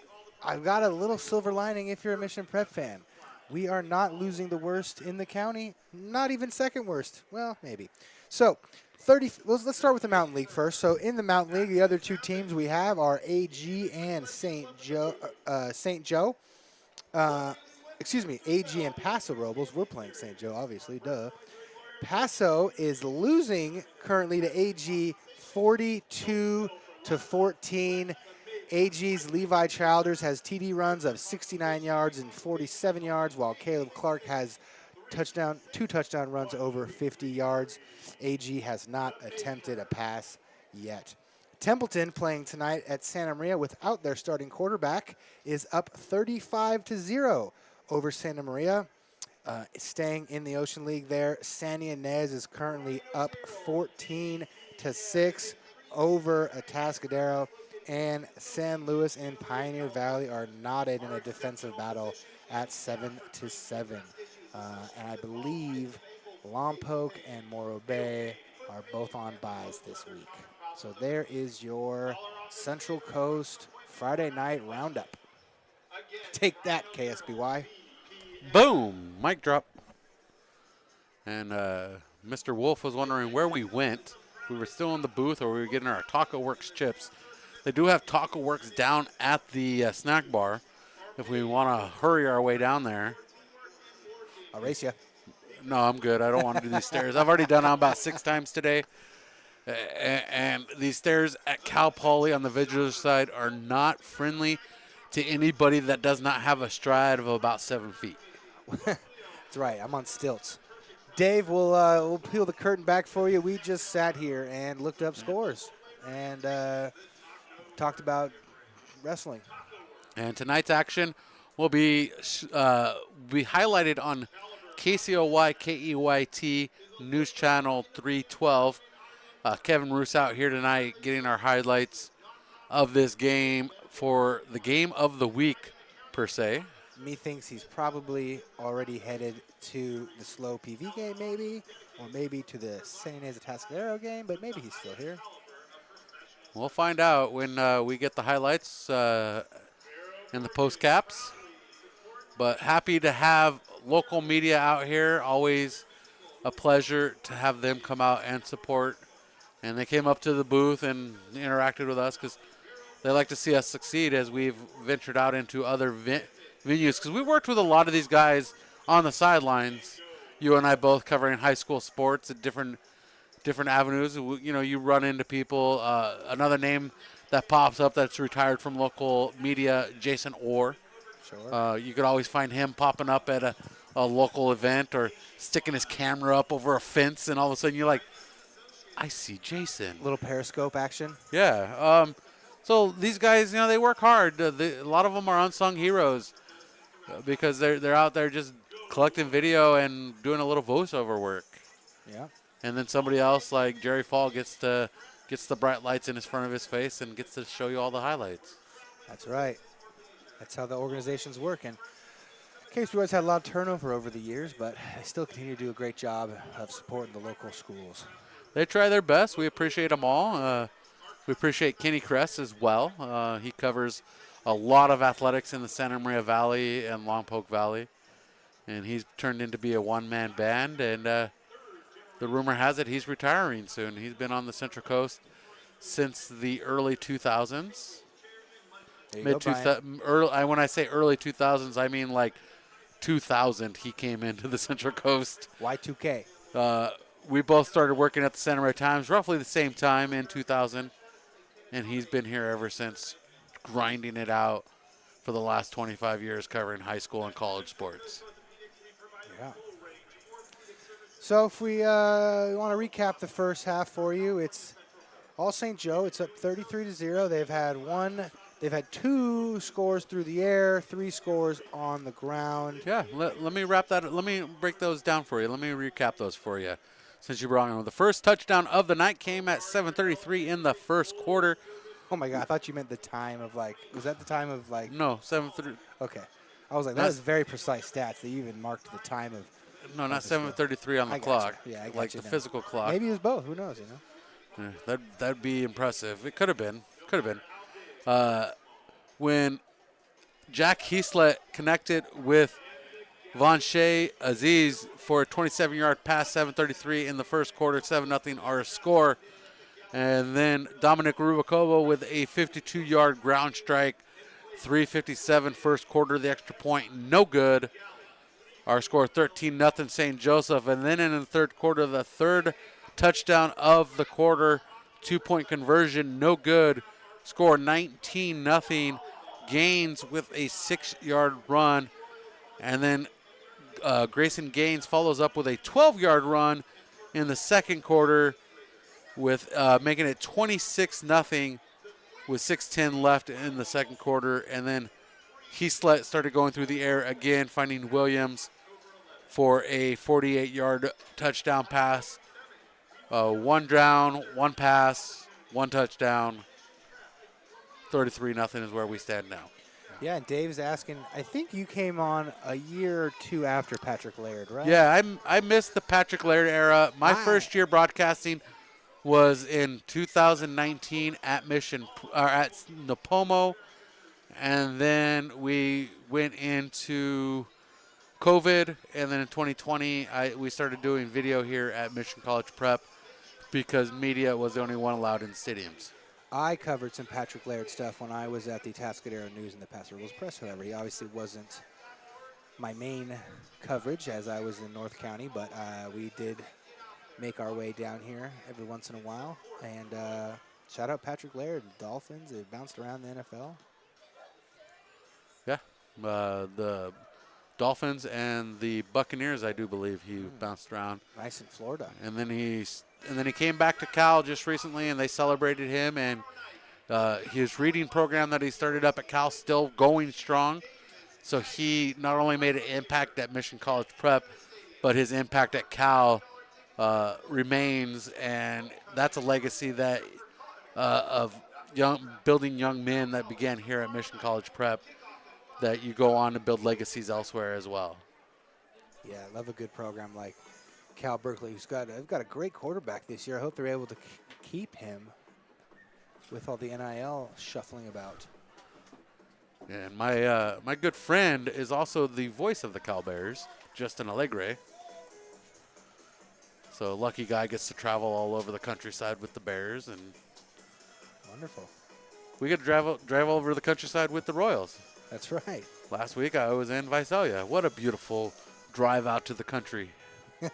I've got a little silver lining if you're a Mission Prep fan. We are not losing the worst in the county, not even second worst. Well, maybe. So, let's start with the Mountain League first. So, in the Mountain League, the other two teams we have are AG and St. Joe. AG and Paso Robles. We're playing St. Joe, obviously, duh. Paso is losing currently to AG 42-14. AG's Levi Childers has TD runs of 69 yards and 47 yards, while Caleb Clark has two touchdown runs over 50 yards. AG has not attempted a pass yet. Templeton, playing tonight at Santa Maria without their starting quarterback, is up 35-0 over Santa Maria. Staying in the Ocean League there, San Ynez is currently up 14-6 over Atascadero. And San Luis and Pioneer Valley are knotted in a defensive battle at 7-7. And I believe Lompoc and Morro Bay are both on byes this week. So there is your Central Coast Friday night roundup. Take that, KSBY. Boom, mic drop. And Mr. Wolf was wondering where we went. If we were still in the booth or we were getting our Taco Works chips. They do have Taco Works down at the snack bar if we want to hurry our way down there. I'll race you. No, I'm good. I don't want to do these stairs. I've already done them about 6 times today. And these stairs at Cal Poly on the visitor side are not friendly to anybody that does not have a stride of about 7 feet. That's right. I'm on stilts. Dave, we'll peel the curtain back for you. We just sat here and looked up scores and talked about wrestling. And tonight's action will be highlighted on KCOY KEYT News Channel 312. Kevin Roos out here tonight getting our highlights of this game for the game of the week, per se. Methinks he's probably already headed to the slow PV game, maybe, or maybe to the San Ynez Atascadero game, but maybe he's still here. We'll find out when we get the highlights in the post caps. But happy to have local media out here. Always a pleasure to have them come out and support. And they came up to the booth and interacted with us because they like to see us succeed as we've ventured out into other venues. Because we worked with a lot of these guys on the sidelines. You and I both covering high school sports at different avenues. You know, you run into people. Another name that pops up that's retired from local media, Jason Orr. Sure. You could always find him popping up at a local event or sticking his camera up over a fence, and all of a sudden you're like, I see Jason. Little Periscope action. Yeah. So these guys, you know, they work hard. A lot of them are unsung heroes because they're out there just collecting video and doing a little voiceover work. Yeah. And then somebody else like Jerry Fall gets the bright lights in front of his face and gets to show you all the highlights. That's right. That's how the organizations work. And KSBY has had a lot of turnover over the years, but they still continue to do a great job of supporting the local schools. They try their best. We appreciate them all. We appreciate Kenny Kress as well. He covers a lot of athletics in the Santa Maria Valley and Lompoc Valley. And he's turned into be a one-man band. And the rumor has it he's retiring soon. He's been on the Central Coast since the early 2000s. When I say early 2000s, I mean like 2000 he came into the Central Coast. Y2K. We both started working at the Santa Maria Times roughly the same time in 2000, and he's been here ever since, grinding it out for the last 25 years covering high school and college sports. Yeah. So if we want to recap the first half for you, it's all St. Joe. It's up 33-0. They've had 2 scores through the air, 3 scores on the ground. Yeah, let me wrap that. Let me break those down for you. Let me recap those for you, since you brought them. The first touchdown of the night came at 7:33 in the first quarter. Oh my God! I thought you meant the time of was that the time of No, 7:30. Okay, I was like, that was very precise stats. They even marked the time of. No, not 7:33 on the clock. Yeah, I got like you the now. physical clock. Maybe it was both. Who knows? Yeah, that'd be impressive. It could have been. When Jack Heaslett connected with Von Shea Aziz for a 27-yard pass, 7:33 in the first quarter, 7-0 our score. And then Dominic Rubacovo with a 52-yard ground strike, 3:57 first quarter, the extra point, no good. Our score 13-0 St. Joseph. And then in the third quarter, the third touchdown of the quarter, 2-point conversion, no good. Score 19-0 Gaines with a 6-yard run. And then Grayson Gaines follows up with a 12-yard run in the second quarter, with making it 26-0 with 6:10 left in the second quarter. And then Heaslett started going through the air again, finding Williams for a 48-yard touchdown pass. 1 down, 1 pass, 1 touchdown. 33-0 is where we stand now. Yeah, and Dave's asking, I think you came on a year or 2 after Patrick Laird, right? Yeah, I missed the Patrick Laird era. My first year broadcasting was in 2019 at at Napomo, and then we went into COVID, and then in 2020 we started doing video here at Mission College Prep because media was the only one allowed in stadiums. I covered some Patrick Laird stuff when I was at the Tascadero News and the Paso Robles Press. However, he obviously wasn't my main coverage as I was in North County, but we did make our way down here every once in a while. And shout out Patrick Laird, Dolphins. They bounced around the NFL. Yeah, the Dolphins and the Buccaneers, I do believe he bounced around. Nice in Florida. And then he came back to Cal just recently, and they celebrated him. And his reading program that he started up at Cal still going strong. So he not only made an impact at Mission College Prep, but his impact at Cal remains, and that's a legacy that of building young men that began here at Mission College Prep, that you go on to build legacies elsewhere as well. Yeah, I love a good program like Cal Berkeley, they've got a great quarterback this year. I hope they're able to keep him with all the NIL shuffling about. And my good friend is also the voice of the Cal Bears, Justin Allegre. So lucky guy gets to travel all over the countryside with the Bears, and wonderful. We get to drive over the countryside with the Royals. That's right. Last week I was in Visalia. What a beautiful drive out to the country. I'm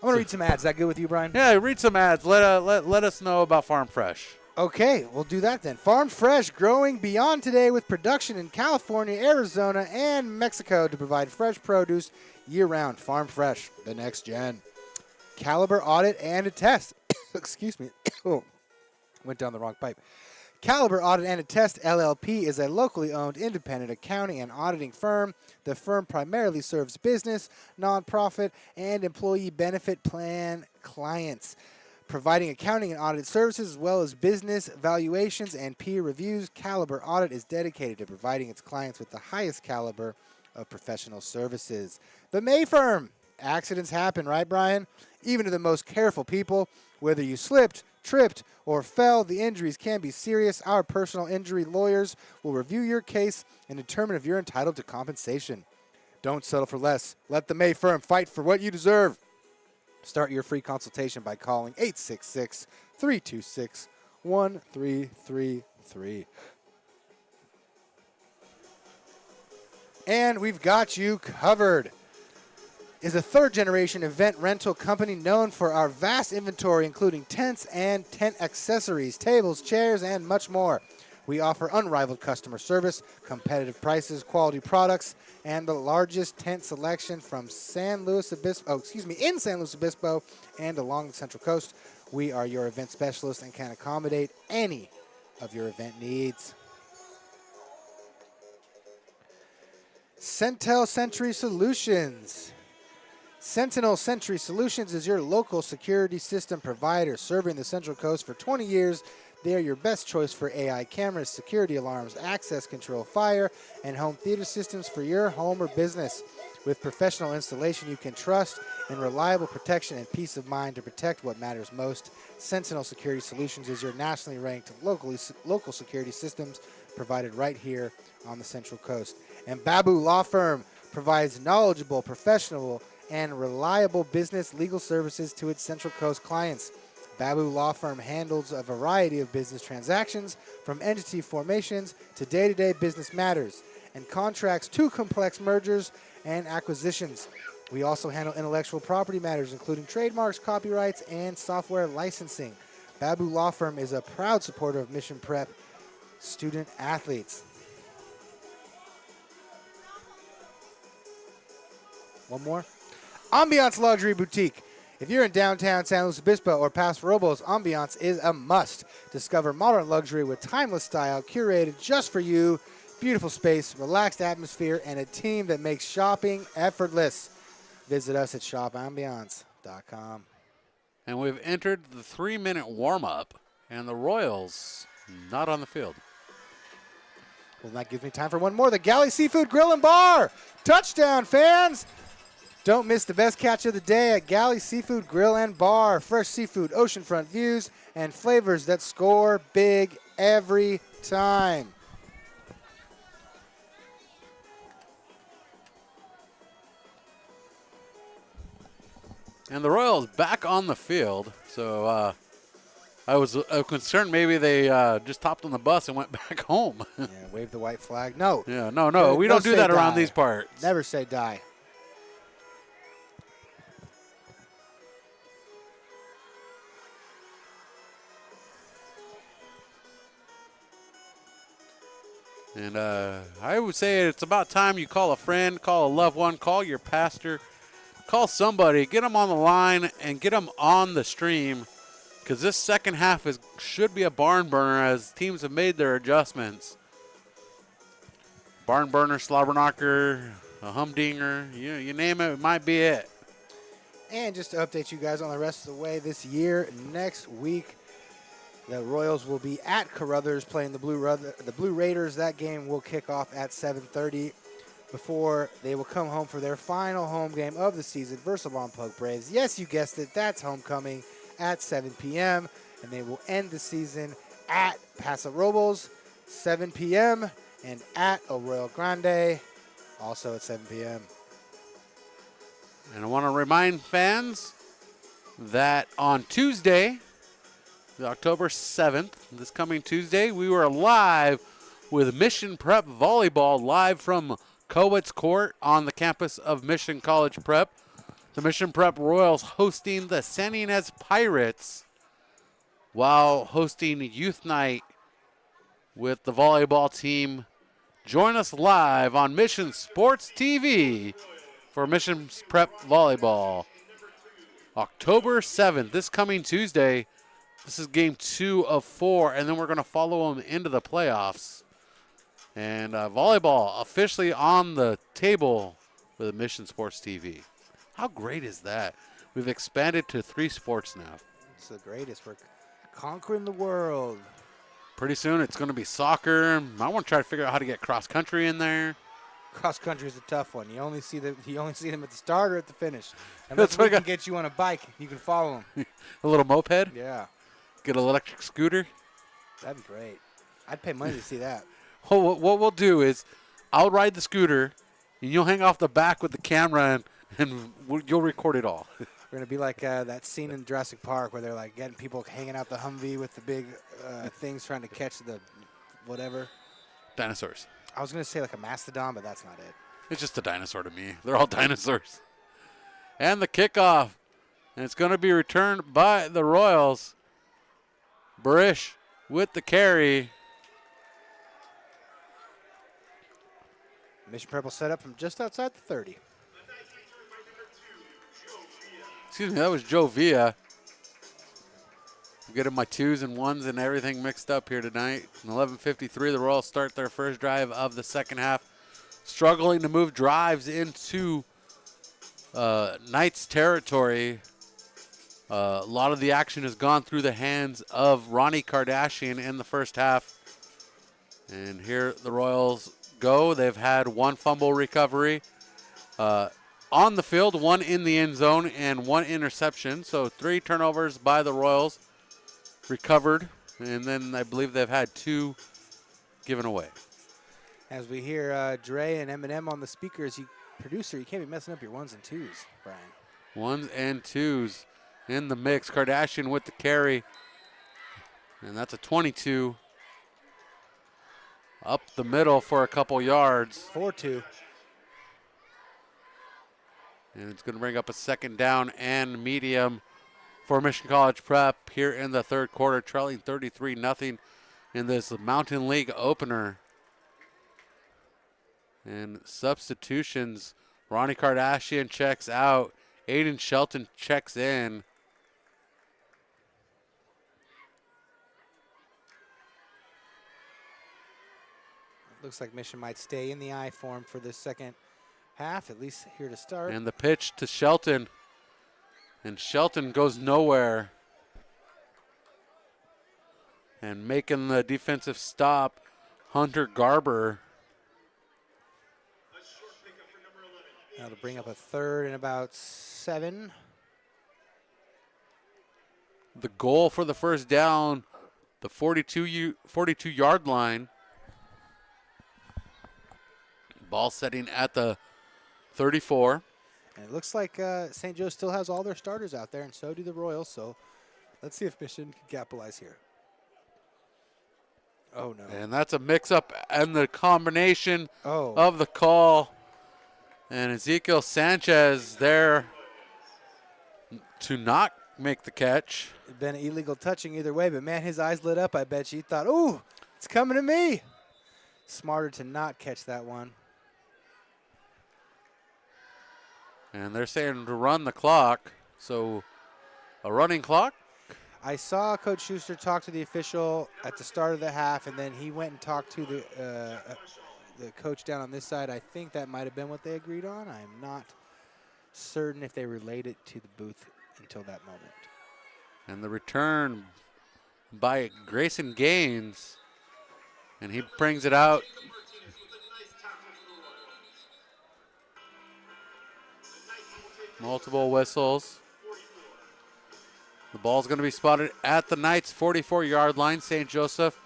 going to read some ads. Is that good with you, Brian? Yeah, read some ads. Let us know about Farm Fresh. Okay, we'll do that then. Farm Fresh, growing beyond today with production in California, Arizona, and Mexico to provide fresh produce year-round. Farm Fresh, the next gen. Caliber Audit and Attest. Excuse me. Oh, went down the wrong pipe. Caliber Audit and Attest LLP is a locally owned independent accounting and auditing firm. The firm primarily serves business, nonprofit, and employee benefit plan clients, providing accounting and audit services as well as business valuations and peer reviews. Caliber Audit is dedicated to providing its clients with the highest caliber of professional services. The May Firm. Accidents happen, right, Brian? Even to the most careful people. Whether you slipped, tripped, or fell, the injuries can be serious. Our personal injury lawyers will review your case and determine if you're entitled to compensation. Don't settle for less. Let the May firm fight for what you deserve. Start your free consultation by calling 866-326-1333. And we've got you covered. Is a third-generation event rental company known for our vast inventory, including tents and tent accessories, tables, chairs, and much more. We offer unrivaled customer service, competitive prices, quality products, and the largest tent selection from in San Luis Obispo and along the Central Coast. We are your event specialist and can accommodate any of your event needs. Sentinel Sentry Solutions. Sentinel Sentry Solutions is your local security system provider serving the Central Coast for 20 years. They are your best choice for AI cameras, security alarms, access control, fire, and home theater systems for your home or business. With professional installation you can trust and reliable protection and peace of mind to protect what matters most, Sentinel Security Solutions is your nationally ranked local security systems provided right here on the Central Coast. And Babu Law Firm provides knowledgeable, professional, and reliable business legal services to its Central Coast clients. Babu Law Firm handles a variety of business transactions, from entity formations to day-to-day business matters, and contracts to complex mergers and acquisitions. We also handle intellectual property matters, including trademarks, copyrights, and software licensing. Babu Law Firm is a proud supporter of Mission Prep student athletes. One more. Ambiance Luxury Boutique. If you're in downtown San Luis Obispo or Paso Robles, Ambiance is a must. Discover modern luxury with timeless style, curated just for you. Beautiful space, relaxed atmosphere, and a team that makes shopping effortless. Visit us at shopambiance.com. And we've entered the 3-minute warm-up, and the Royals not on the field. Well, that gives me time for one more. The Galley Seafood Grill and Bar. Touchdown, fans. Don't miss the best catch of the day at Galley Seafood Grill and Bar. Fresh seafood, oceanfront views, and flavors that score big every time. And the Royals back on the field. So I was concerned maybe they just hopped on the bus and went back home. Yeah, wave the white flag. No. Yeah, no. We don't do that around these parts. Never say die. And I would say it's about time you call a friend, call a loved one, call your pastor, call somebody, get them on the line, and get them on the stream, because this second half should be a barn burner as teams have made their adjustments. Barn burner, slobber knocker, a humdinger, you name it, it might be it. And just to update you guys on the rest of the way this year, next week, the Royals will be at Carruthers playing the Blue Raiders. That game will kick off at 7:30 before they will come home for their final home game of the season versus the Lompoc Braves. Yes, you guessed it. That's homecoming at 7 p.m. And they will end the season at Paso Robles, 7 p.m. and at Arroyo Grande, also at 7 p.m. And I want to remind fans that on Tuesday, October 7th, this coming Tuesday, we were live with Mission Prep Volleyball, live from Coates Court on the campus of Mission College Prep. The Mission Prep Royals hosting the San Ynez Pirates while hosting Youth Night with the volleyball team. Join us live on Mission Sports TV for Mission Prep Volleyball. October 7th, this coming Tuesday. This is game 2 of 4, and then we're going to follow them into the playoffs. And volleyball officially on the table with Mission Sports TV. How great is that? We've expanded to 3 sports now. It's the greatest. We're conquering the world. Pretty soon it's going to be soccer. I want to try to figure out how to get cross country in there. Cross country is a tough one. You only see them at the start or at the finish. Unless we can get you on a bike, you can follow them. A little moped? Yeah. Get an electric scooter. That'd be great. I'd pay money to see that. Well, what we'll do is I'll ride the scooter, and you'll hang off the back with the camera, and you'll record it all. We're going to be like that scene in Jurassic Park where they're like getting people hanging out the Humvee with the big things trying to catch the whatever. Dinosaurs. I was going to say like a mastodon, but that's not it. It's just a dinosaur to me. They're all dinosaurs. And the kickoff. And it's going to be returned by the Royals. Barish with the carry. Mission Purple set up from just outside the 30. Excuse me, that was Joe Villa. I'm getting my 2s and 1s and everything mixed up here tonight. In 11:53, the Royals start their first drive of the second half. Struggling to move drives into Knights territory. A lot of the action has gone through the hands of Ronnie Kardashian in the first half. And here the Royals go. They've had one fumble recovery on the field, one in the end zone, and one interception. So 3 turnovers by the Royals recovered. And then I believe they've had 2 given away. As we hear Dre and Eminem on the speakers, producer, you can't be messing up your 1s and 2s, Brian. 1s and 2s in the mix. Kardashian with the carry. And that's a 22. Up the middle for a couple yards. 4-2. And it's going to bring up a second down and medium for Mission College Prep here in the third quarter, trailing 33-0 in this Mountain League opener. And substitutions, Ronnie Kardashian checks out. Aiden Shelton checks in. Looks like Mission might stay in the I form for this second half, at least here to start. And the pitch to Shelton. And Shelton goes nowhere. And making the defensive stop, Hunter Garber. That'll bring up a third and about 7. The goal for the first down, the 42-yard line. Ball setting at the 34. And it looks like St. Joe still has all their starters out there, and so do the Royals. So let's see if Mission can capitalize here. Oh, no. And that's a mix-up and the combination Oh. of the call. And Ezekiel Sanchez there to not make the catch. It'd been illegal touching either way, but, man, his eyes lit up. I bet you. He thought, ooh, it's coming to me. Smarter to not catch that one. And they're saying to run the clock. So a running clock. I saw Coach Schuster talk to the official at the start of the half, and then he went and talked to the coach down on this side. I think that might have been what they agreed on. I'm not certain if they relayed it to the booth until that moment. And the return by Grayson Gaines. And he brings it out. Multiple whistles. The ball's going to be spotted at the Knights' 44-yard line. St. Joseph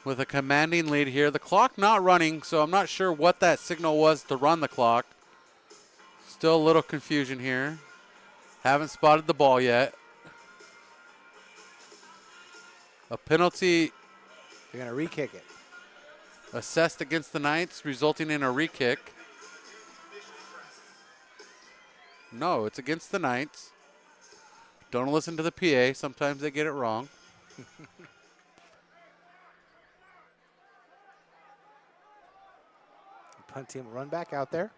with a commanding lead here. The clock not running, so I'm not sure what that signal was to run the clock. Still a little confusion here. Haven't spotted the ball yet. A penalty. They're going to re-kick it. Assessed against the Knights, resulting in a re-kick. No, it's against the Knights. Don't listen to the PA. Sometimes they get it wrong. Punt team will run back out there.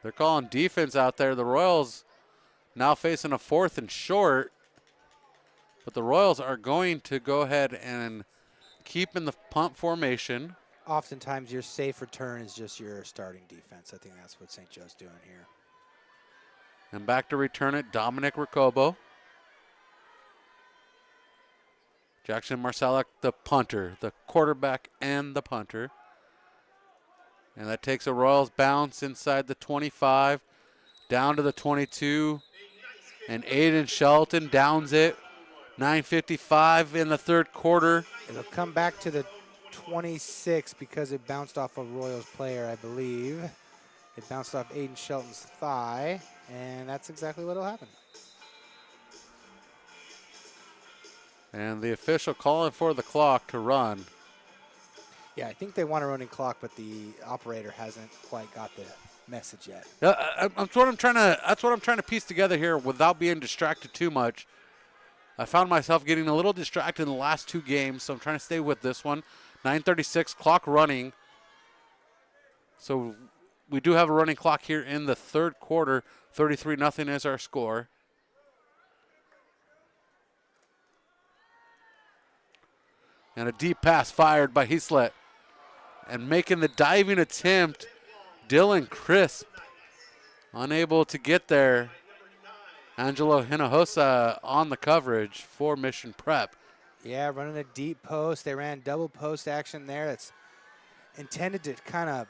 They're calling defense out there. The Royals now facing a 4th and short. But the Royals are going to go ahead and keep in the punt formation. Oftentimes your safe return is just your starting defense. I think that's what St. Joe's doing here. And back to return it, Dominic Ricobo. Jackson Marsalek, the punter, the quarterback and the punter. And that takes a Royals bounce inside the 25, down to the 22. And Aiden Shelton downs it. 9:55 in the third quarter. It'll come back to the 26 because it bounced off a Royals player, I believe. It bounced off Aiden Shelton's thigh, and that's exactly what'll happen. And the official calling for the clock to run. Yeah, I think they want a running clock, but the operator hasn't quite got the message yet. That's what I'm trying to piece together here without being distracted too much. I found myself getting a little distracted in the last two games, so I'm trying to stay with this one. 9:36, clock running. So we do have a running clock here in the third quarter. 33-0 is our score. And a deep pass fired by Heaslett. And making the diving attempt, Dylan Crisp. Unable to get there. Angelo Hinojosa on the coverage for Mission Prep. Yeah, running a deep post. They ran double post action there. That's intended to kind of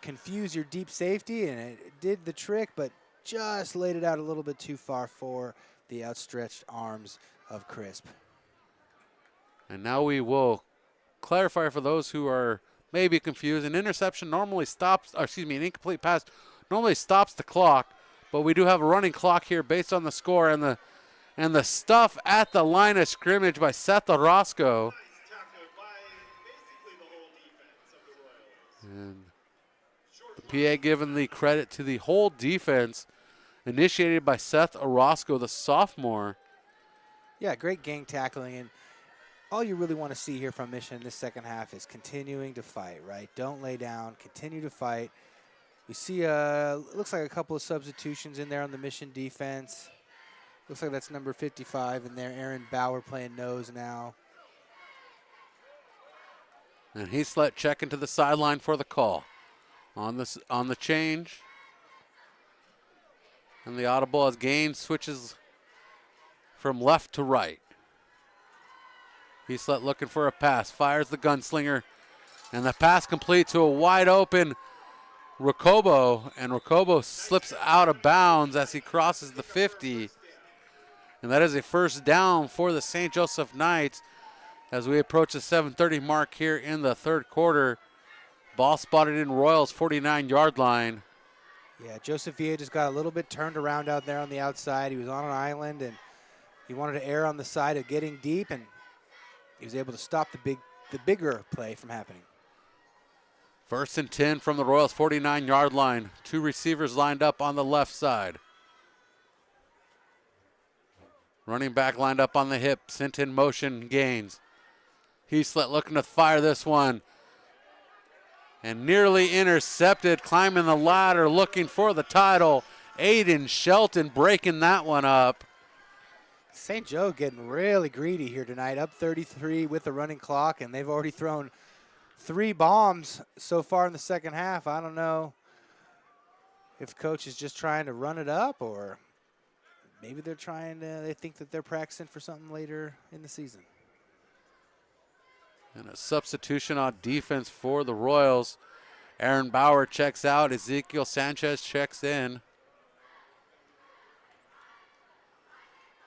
confuse your deep safety, and it did the trick, but just laid it out a little bit too far for the outstretched arms of Crisp. And now we will clarify for those who are maybe confused. An interception normally stops, an incomplete pass normally stops the clock, but we do have a running clock here based on the score and the stuff at the line of scrimmage by Seth Orozco. And the PA giving the credit to the whole defense, initiated by Seth Orozco, the sophomore. Yeah, great gang tackling, and all you really want to see here from Mission in this second half is continuing to fight, right? Don't lay down, continue to fight. We see, looks like a couple of substitutions in there on the Mission defense. Looks like that's number 55 in there. Aaron Bauer playing nose now. And Heaslett checking to the sideline for the call. On the change. And the audible as Gaines switches from left to right. Heaslett looking for a pass, fires the gunslinger, and the pass complete to a wide open Rakobo, and Rakobo slips out of bounds as he crosses the 50. And that is a first down for the St. Joseph Knights as we approach the 7:30 mark here in the third quarter. Ball spotted in Royals' 49-yard line. Yeah, Joseph Villa just got a little bit turned around out there on the outside. He was on an island, and he wanted to err on the side of getting deep, and he was able to stop the bigger play from happening. 1st and 10 from the Royals' 49-yard line. Two receivers lined up on the left side. Running back lined up on the hip, sent in motion, Gaines. Heaslett looking to fire this one. And nearly intercepted, climbing the ladder, looking for the title. Aiden Shelton breaking that one up. St. Joe getting really greedy here tonight, up 33 with the running clock, and they've already thrown 3 bombs so far in the second half. I don't know if coach is just trying to run it up, or maybe they think that they're practicing for something later in the season. And a substitution on defense for the Royals. Aaron Bauer checks out. Ezekiel Sanchez checks in.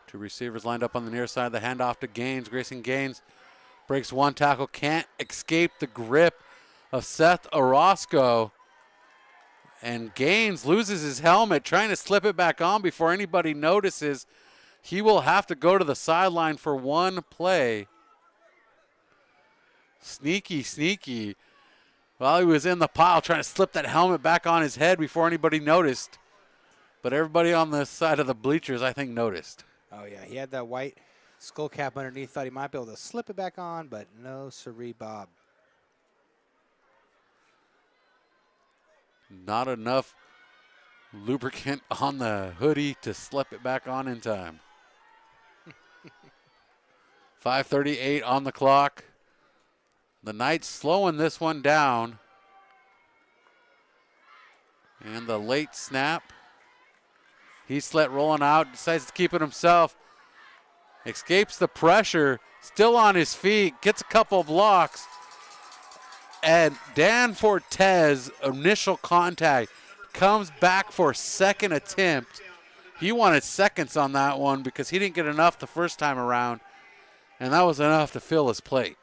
Two receivers lined up on the near side. The handoff to Gaines. Grayson Gaines breaks one tackle. Can't escape the grip of Seth Orozco. And Gaines loses his helmet, trying to slip it back on before anybody notices. He will have to go to the sideline for one play. Sneaky, sneaky. Well, he was in the pile trying to slip that helmet back on his head before anybody noticed. But everybody on the side of the bleachers, I think, noticed. Oh, yeah, he had that white skull cap underneath. Thought he might be able to slip it back on, but no siree, Bob. Not enough lubricant on the hoodie to slip it back on in time. 5:38 on the clock. The Knights slowing this one down. And the late snap. Heaslett rolling out, decides to keep it himself. Escapes the pressure, still on his feet, gets a couple blocks. And Dan Fortes, initial contact, comes back for second attempt. He wanted seconds on that one because he didn't get enough the first time around, and that was enough to fill his plate.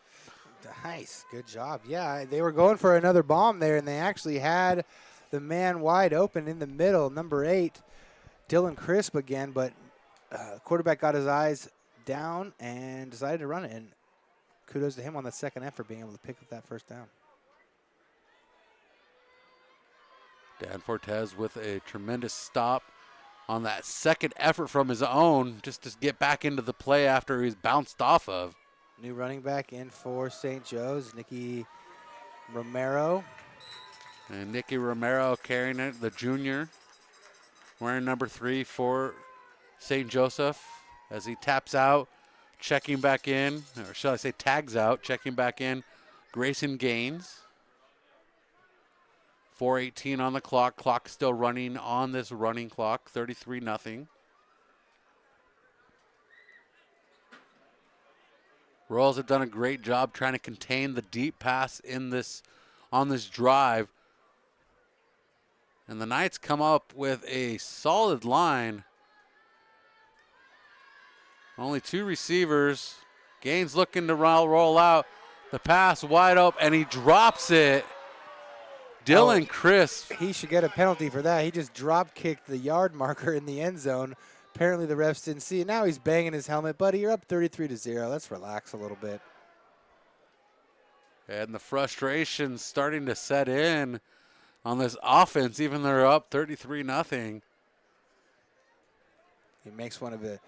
Nice. Good job. Yeah, they were going for another bomb there, and they actually had the man wide open in the middle, number 8, Dylan Crisp again, but quarterback got his eyes down and decided to run it, and kudos to him on the second effort being able to pick up that first down. Dan Fortes with a tremendous stop on that second effort from his own just to get back into the play after he's bounced off of. New running back in for St. Joe's, Nicky Romero. And Nicky Romero carrying it, the junior, wearing number 3 for St. Joseph as he taps out, checking back in, or shall I say tags out, checking back in, Grayson Gaines. 4:18 on the clock. Clock still running on this running clock. 33-0. Royals have done a great job trying to contain the deep pass on this drive. And the Knights come up with a solid line. Only 2 receivers. Gaines looking to roll out. The pass wide open, and he drops it. Dylan Crisp. He should get a penalty for that. He just drop kicked the yard marker in the end zone. Apparently the refs didn't see it. Now he's banging his helmet. Buddy, you're up 33-0. Let's relax a little bit. And the frustration starting to set in on this offense, even though they're up 33-0. He makes one of the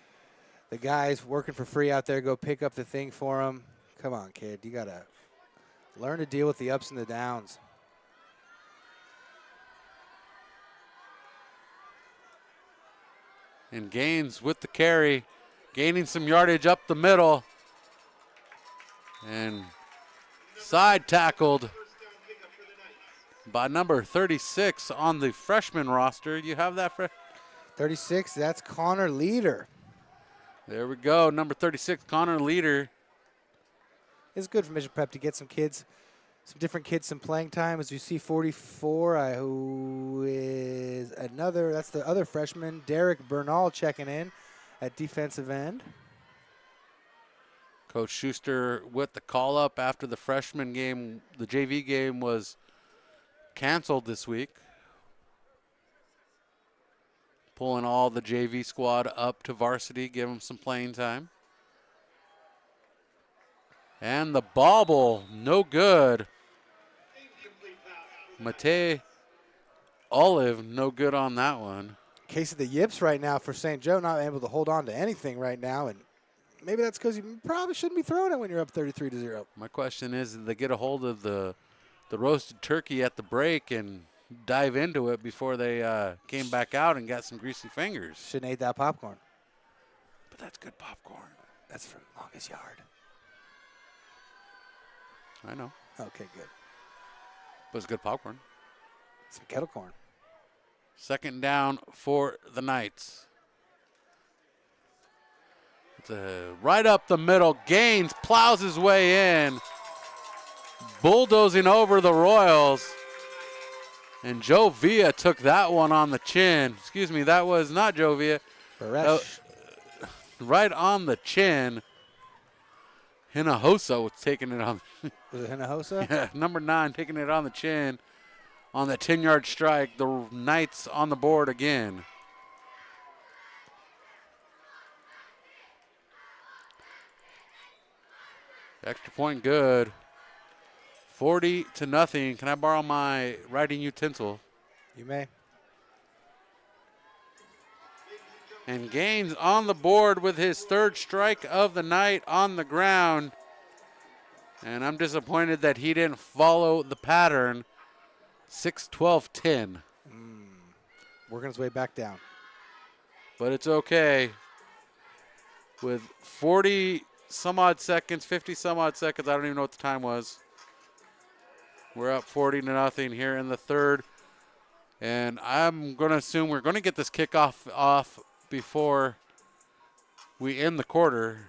guys working for free out there go pick up the thing for him. Come on, kid. You got to learn to deal with the ups and the downs. And Gaines with the carry, gaining some yardage up the middle. And side tackled by number 36 on the freshman roster. You have that, 36, that's Connor Leader. There we go, number 36, Connor Leader. It's good for Mission Prep to get some different kids some playing time. As you see 44, who is that's the other freshman, Derek Bernal, checking in at defensive end. Coach Schuster with the call up after the freshman game, the JV game was canceled this week. Pulling all the JV squad up to varsity, give them some playing time. And the bobble, no good. Mate Olive, no good on that one. Case of the yips right now for St. Joe, not able to hold on to anything right now, and maybe that's because you probably shouldn't be throwing it when you're up 33-0. My question is, did they get a hold of the roasted turkey at the break and dive into it before they came back out and got some greasy fingers? Shouldn't have ate that popcorn. But that's good popcorn. That's from Longest Yard. I know. Okay, good. But it's good popcorn. Some kettle corn. Second down for the Knights. It's right up the middle. Gaines plows his way in, bulldozing over the Royals. And Joe Villa took that one on the chin. Excuse me, that was not Joe Villa. Right on the chin. Hinojosa was taking it on. Was it Hinojosa? Yeah, number 9 taking it on the chin on that 10-yard strike. The Knights on the board again. Extra point good. 40-0. Can I borrow my writing utensil? You may. And Gaines on the board with his 3rd strike of the night on the ground. And I'm disappointed that he didn't follow the pattern. 6-12-10. Working his way back down. But it's okay. With 40-some-odd seconds, 50-some-odd seconds, I don't even know what the time was. We're up 40-0 here in the 3rd. And I'm going to assume we're going to get this kickoff off before we end the quarter.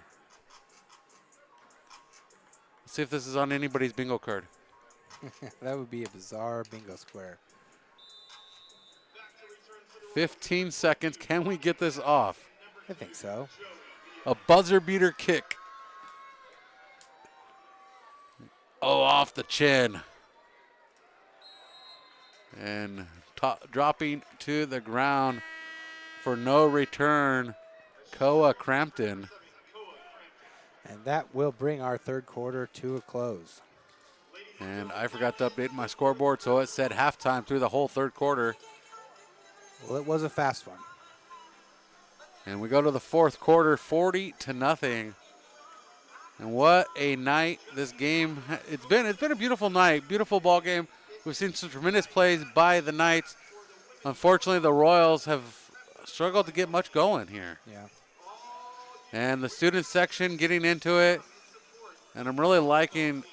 Let's see if this is on anybody's bingo card. That would be a bizarre bingo square. 15 seconds. Can we get this off? I think so. A buzzer beater kick. Oh, off the chin. And dropping to the ground for no return, Koa Crampton. And that will bring our third quarter to a close. And I forgot to update my scoreboard, so it said halftime through the whole third quarter. Well, it was a fast one. And we go to the fourth quarter, 40-0. And what a night this game. It's been a beautiful night, beautiful ball game. We've seen some tremendous plays by the Knights. Unfortunately, the Royals have struggled to get much going here. Yeah. And the student section getting into it. And I'm really liking,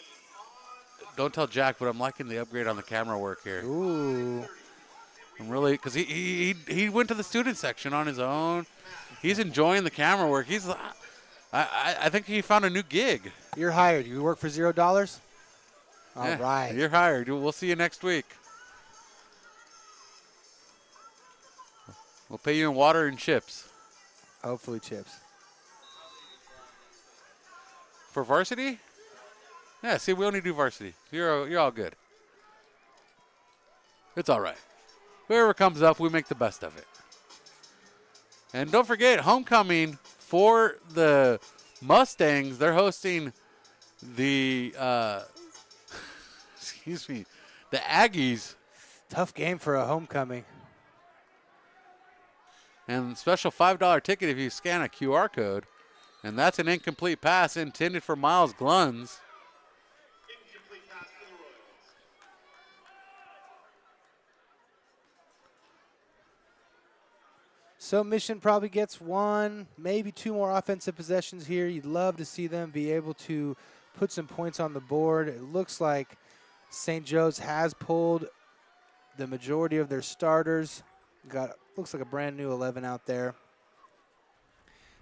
don't tell Jack, but I'm liking the upgrade on the camera work here. Ooh. I'm really, because he went to the student section on his own. He's enjoying the camera work. I think he found a new gig. You're hired. You work for $0? All Yeah, right. You're hired. We'll see you next week. We'll pay you in water and chips. Hopefully chips. For varsity? Yeah, see, we only do varsity. You're all good. It's all right. Whoever comes up, we make the best of it. And don't forget, homecoming for the Mustangs. They're hosting the, the Aggies. Tough game for a homecoming. And special $5 ticket if you scan a QR code. And that's an incomplete pass intended for Miles Gluns. So Mission probably gets one, maybe two more offensive possessions here. You'd love to see them be able to put some points on the board. It looks like St. Joe's has pulled the majority of their starters. Looks like a brand new 11 out there.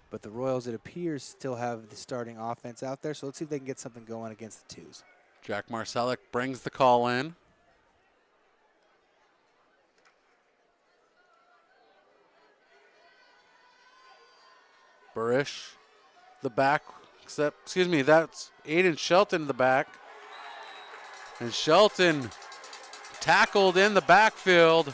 But the Royals, it appears, still have the starting offense out there. So let's see if they can get something going against the twos. Jack Marcelic brings the call in. Burish, the back, that's Aiden Shelton in the back. And Shelton tackled in the backfield.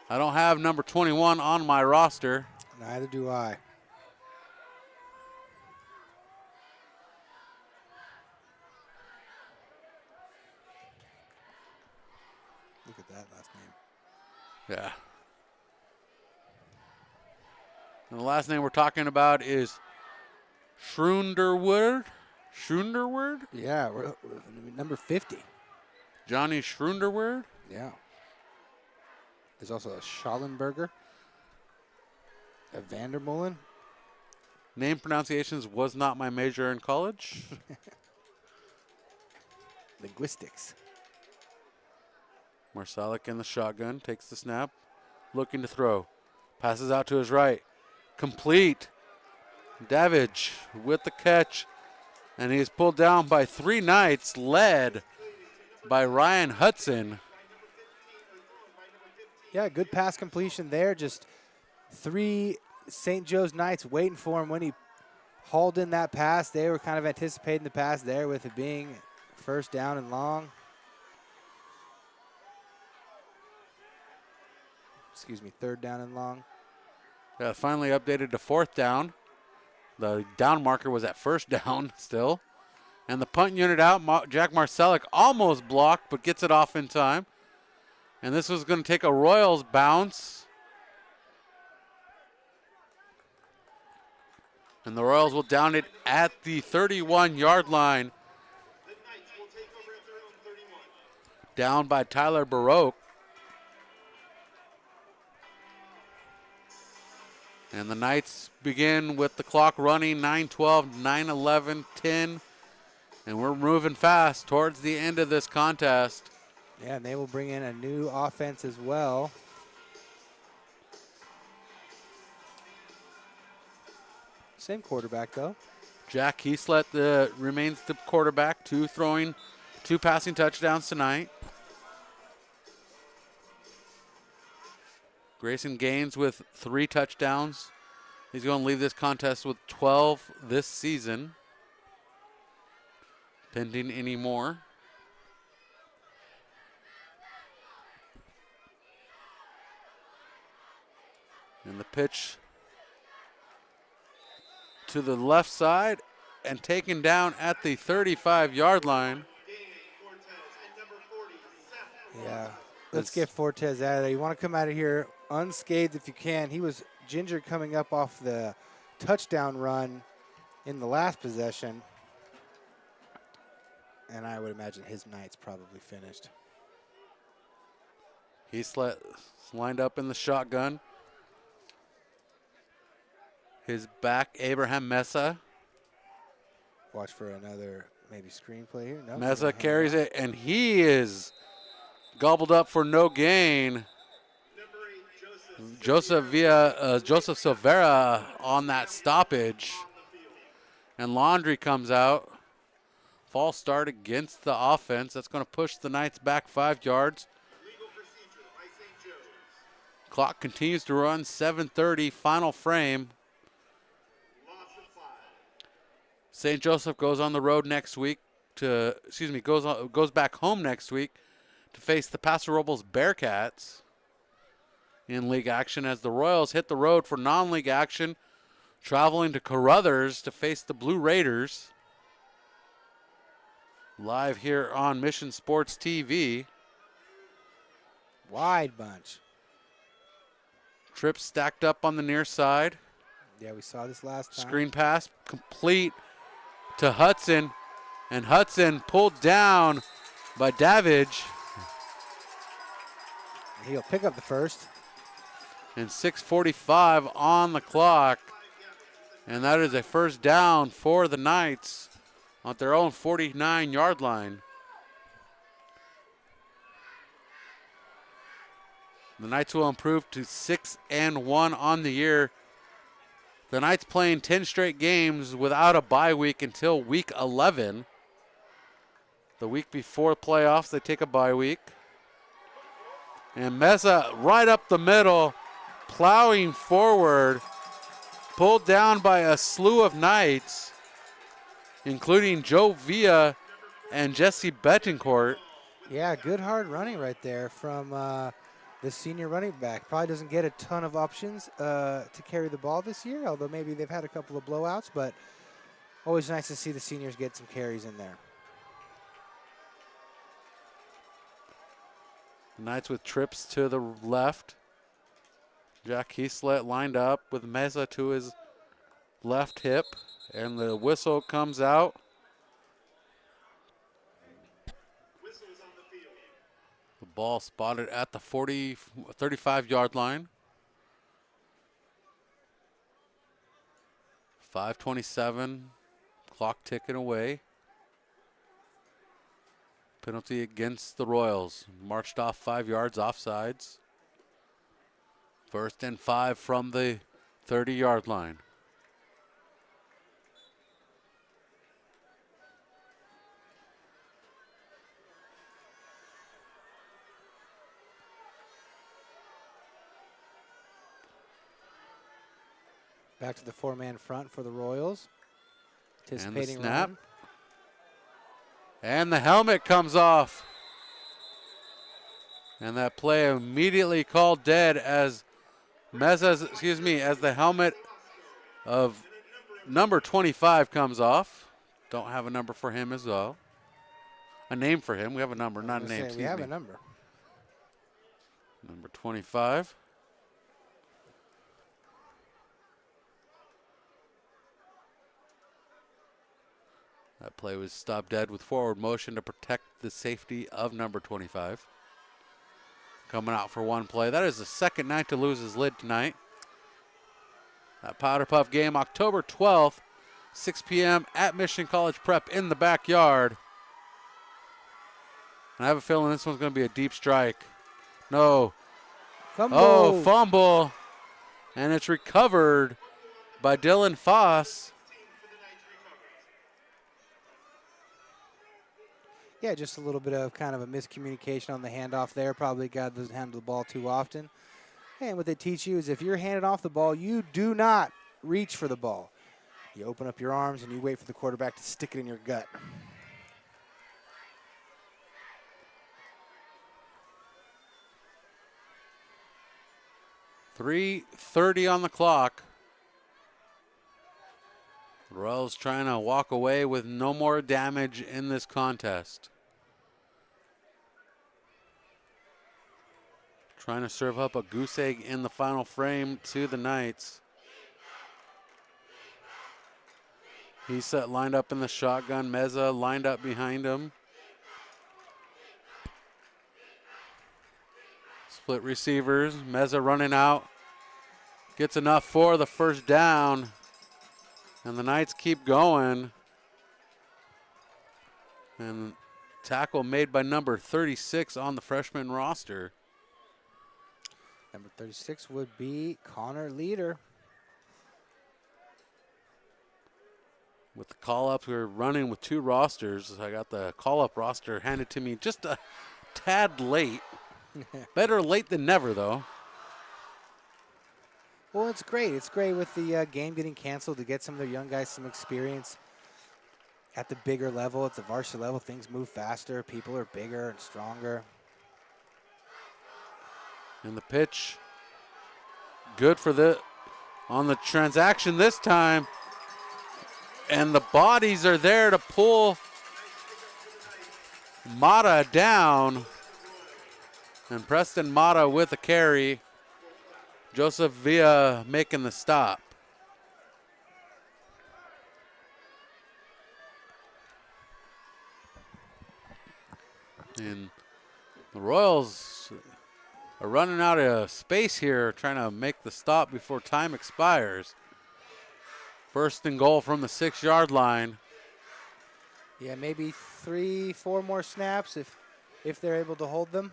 I don't have number 21 on my roster. Neither do I. Look at that last name. Yeah. And the last name we're talking about is Schrunderwood. Schrunderwood? Yeah, we're number 50. Johnny Schrunderwood? Yeah. There's also a Schallenberger. A Vandermolen. Name pronunciations was not my major in college. Linguistics. Marcelic in the shotgun, takes the snap, looking to throw. Passes out to his right. Complete. Davidge with the catch. And he's pulled down by three Knights, led by Ryan Hudson. Yeah, good pass completion there. Just three St. Joe's Knights waiting for him when he hauled in that pass. They were kind of anticipating the pass there with it being first down and long. Third down and long. Yeah, finally updated to fourth down. The down marker was at first down still. And the punt unit out, Jack Marcelic almost blocked, but gets it off in time. And this was going to take a Royals bounce. And the Royals will down it at the 31-yard line. Down by Tyler Baroque. And the Knights begin with the clock running, 9-12, 9-11, 10. And we're moving fast towards the end of this contest. Yeah, and they will bring in a new offense as well. Same quarterback, though. Jack Heaslett remains the quarterback, two passing touchdowns tonight. Grayson Gaines with 3 touchdowns. He's going to leave this contest with 12 this season, pending any more. And the pitch to the left side and taken down at the 35-yard line. Yeah, let's get Fortes out of there. You want to come out of here unscathed if you can. He was ginger coming up off the touchdown run in the last possession. And I would imagine his night's probably finished. He's lined up in the shotgun. His back, Abraham Mesa. Watch for another maybe screenplay here. No, Mesa carries it, and he is gobbled up for no gain. Joseph Silvera on that stoppage. And Laundry comes out. False start against the offense. That's going to push the Knights back 5 yards. Clock continues to run, 7:30, final frame. St. Joseph goes on the road next week goes back home next week to face the Paso Robles Bearcats in league action as the Royals hit the road for non-league action, traveling to Carruthers to face the Blue Raiders. Live here on Mission Sports TV. Wide bunch. Trips stacked up on the near side. Yeah, we saw this last time. Screen pass complete to Hudson, and Hudson pulled down by Davidge. He'll pick up the first. And 6:45 on the clock. And that is a first down for the Knights on their own 49-yard line. The Knights will improve to 6-1 on the year. The Knights playing 10 straight games without a bye week until week 11. The week before playoffs, they take a bye week. And Mesa right up the middle, plowing forward, pulled down by a slew of Knights, including Joe Villa and Jesse Betancourt. Yeah, good hard running right there from the senior running back. Probably doesn't get a ton of options to carry the ball this year, although maybe they've had a couple of blowouts, but always nice to see the seniors get some carries in there. Knights with trips to the left. Jack Heaslett lined up with Mesa to his left hip, and the whistle comes out. The ball spotted at the 35-yard line. 5:27, clock ticking away. Penalty against the Royals. Marched off 5 yards offsides. 1st and 5 from the 30-yard line. Back to the 4-man front for the Royals. Anticipating and the snap. Run. And the helmet comes off. And that play immediately called dead as as the helmet of number 25 comes off. Don't have a number for him as well. A name for him. We have a number, not a name. We have a number. Number 25. That play was stopped dead with forward motion to protect the safety of number 25. Coming out for one play. That is the second Knight to lose his lid tonight. That Powder Puff game, October 12th, 6 p.m. at Mission College Prep in the backyard. And I have a feeling this one's going to be a deep strike. No. Fumble. Oh, fumble. And it's recovered by Dylan Foss. Yeah, just a little bit of kind of a miscommunication on the handoff there. Probably guy doesn't handle the ball too often. And what they teach you is if you're handed off the ball, you do not reach for the ball. You open up your arms and you wait for the quarterback to stick it in your gut. .3:30 on the clock. The Royals trying to walk away with no more damage in this contest. Trying to serve up a goose egg in the final frame to the Knights. He's set lined up in the shotgun. Meza lined up behind him. Split receivers. Meza running out. Gets enough for the first down. And the Knights keep going. And tackle made by number 36 on the freshman roster. Number 36 would be Connor Leader. With the call-ups, we're running with 2 rosters. I got the call-up roster handed to me just a tad late. Better late than never, though. Well, it's great. It's great with the game getting canceled to get some of their young guys some experience at the bigger level. At the varsity level, things move faster. People are bigger and stronger. And the pitch, good for on the transaction this time. And the bodies are there to pull Mata down. And Preston Mata with a carry. Joseph Villa making the stop. And the Royals are running out of space here, trying to make the stop before time expires. First and goal from the 6-yard line. Yeah, maybe 3-4 more snaps if they're able to hold them.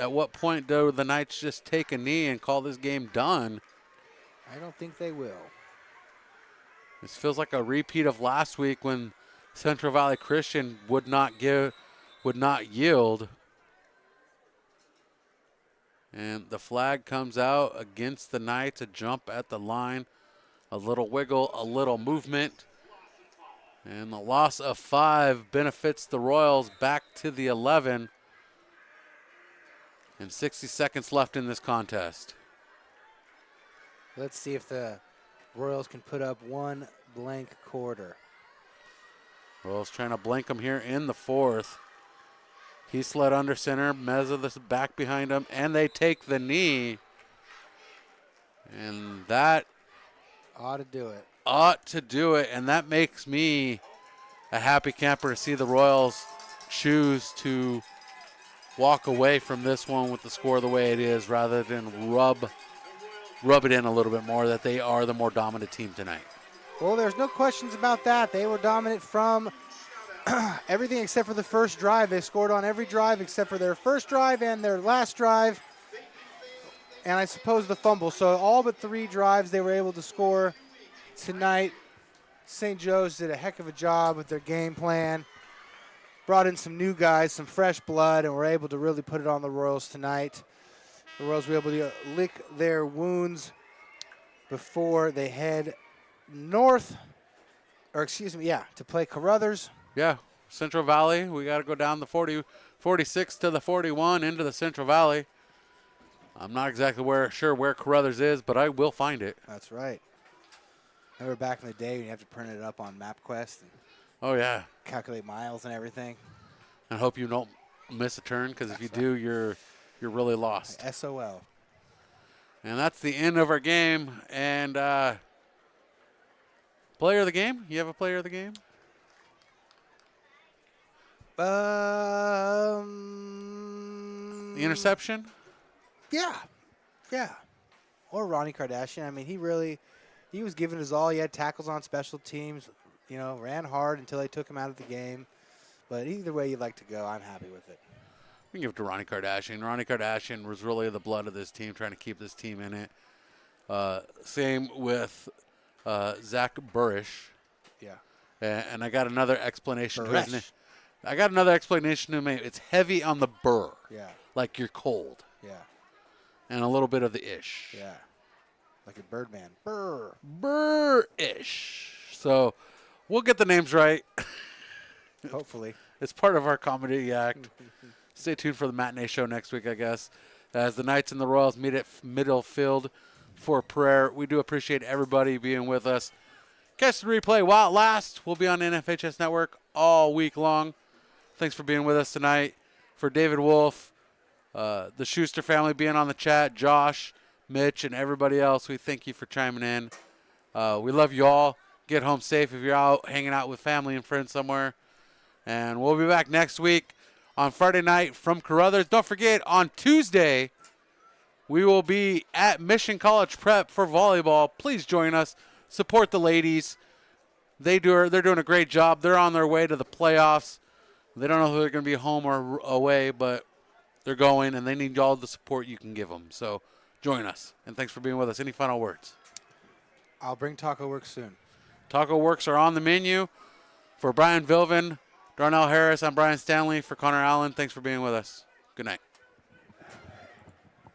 At what point do the Knights just take a knee and call this game done? I don't think they will. This feels like a repeat of last week when Central Valley Christian would not yield. And the flag comes out against the Knights, a jump at the line, a little wiggle, a little movement. And the loss of 5 benefits the Royals back to the 11. And 60 seconds left in this contest. Let's see if the Royals can put up one blank quarter. Royals trying to blank him here in the 4th. He slid under center. Meza the back behind him, and they take the knee. And that ought to do it. Ought to do it, and that makes me a happy camper to see the Royals choose to walk away from this one with the score the way it is rather than rub it in a little bit more that they are the more dominant team tonight. Well, there's no questions about that. They were dominant from everything except for the first drive. They scored on every drive except for their first drive and their last drive, and I suppose the fumble. So all but 3 drives they were able to score tonight. St. Joe's did a heck of a job with their game plan. Brought in some new guys, some fresh blood, and were able to really put it on the Royals tonight. The Royals were able to lick their wounds before they head north, to play Carruthers. Yeah, Central Valley. We got to go down the 46 to the 41 into the Central Valley. I'm not exactly sure where Carruthers is, but I will find it. That's right. Remember back in the day when you have to print it up on MapQuest and oh, yeah. calculate miles and everything? I hope you don't miss a turn, because if you do, you're really lost. SOL. And that's the end of our game. And player of the game? You have a player of the game? The interception? Yeah. Or Ronnie Kardashian. I mean, he was giving his all. He had tackles on special teams, ran hard until they took him out of the game. But either way you'd like to go, I'm happy with it. We can give it to Ronnie Kardashian. Ronnie Kardashian was really the blood of this team, trying to keep this team in it. Same with Zach Burish. Yeah. And I got another explanation to his name. I got another explanation to make. It's heavy on the burr. Yeah. Like you're cold. Yeah. And a little bit of the ish. Yeah. Like a Birdman. Burr. Burr-ish. So we'll get the names right. Hopefully. It's part of our comedy act. Stay tuned for the matinee show next week, I guess, as the Knights and the Royals meet at middle field for prayer. We do appreciate everybody being with us. Catch the replay while it lasts. We'll be on NFHS Network all week long. Thanks for being with us tonight. For David Wolf, the Schuster family being on the chat, Josh, Mitch, and everybody else, we thank you for chiming in. We love you all. Get home safe if you're out hanging out with family and friends somewhere. And we'll be back next week on Friday night from Carruthers. Don't forget, on Tuesday, we will be at Mission College Prep for volleyball. Please join us. Support the ladies. They're doing a great job. They're on their way to the playoffs. They don't know if they're going to be home or away, but they're going, and they need all the support you can give them. So join us. And thanks for being with us. Any final words? I'll bring Taco Works soon. Taco Works are on the menu. For Brian Vilvin, Darnell Harris, I'm Brian Stanley. For Connor Allen, thanks for being with us. Good night.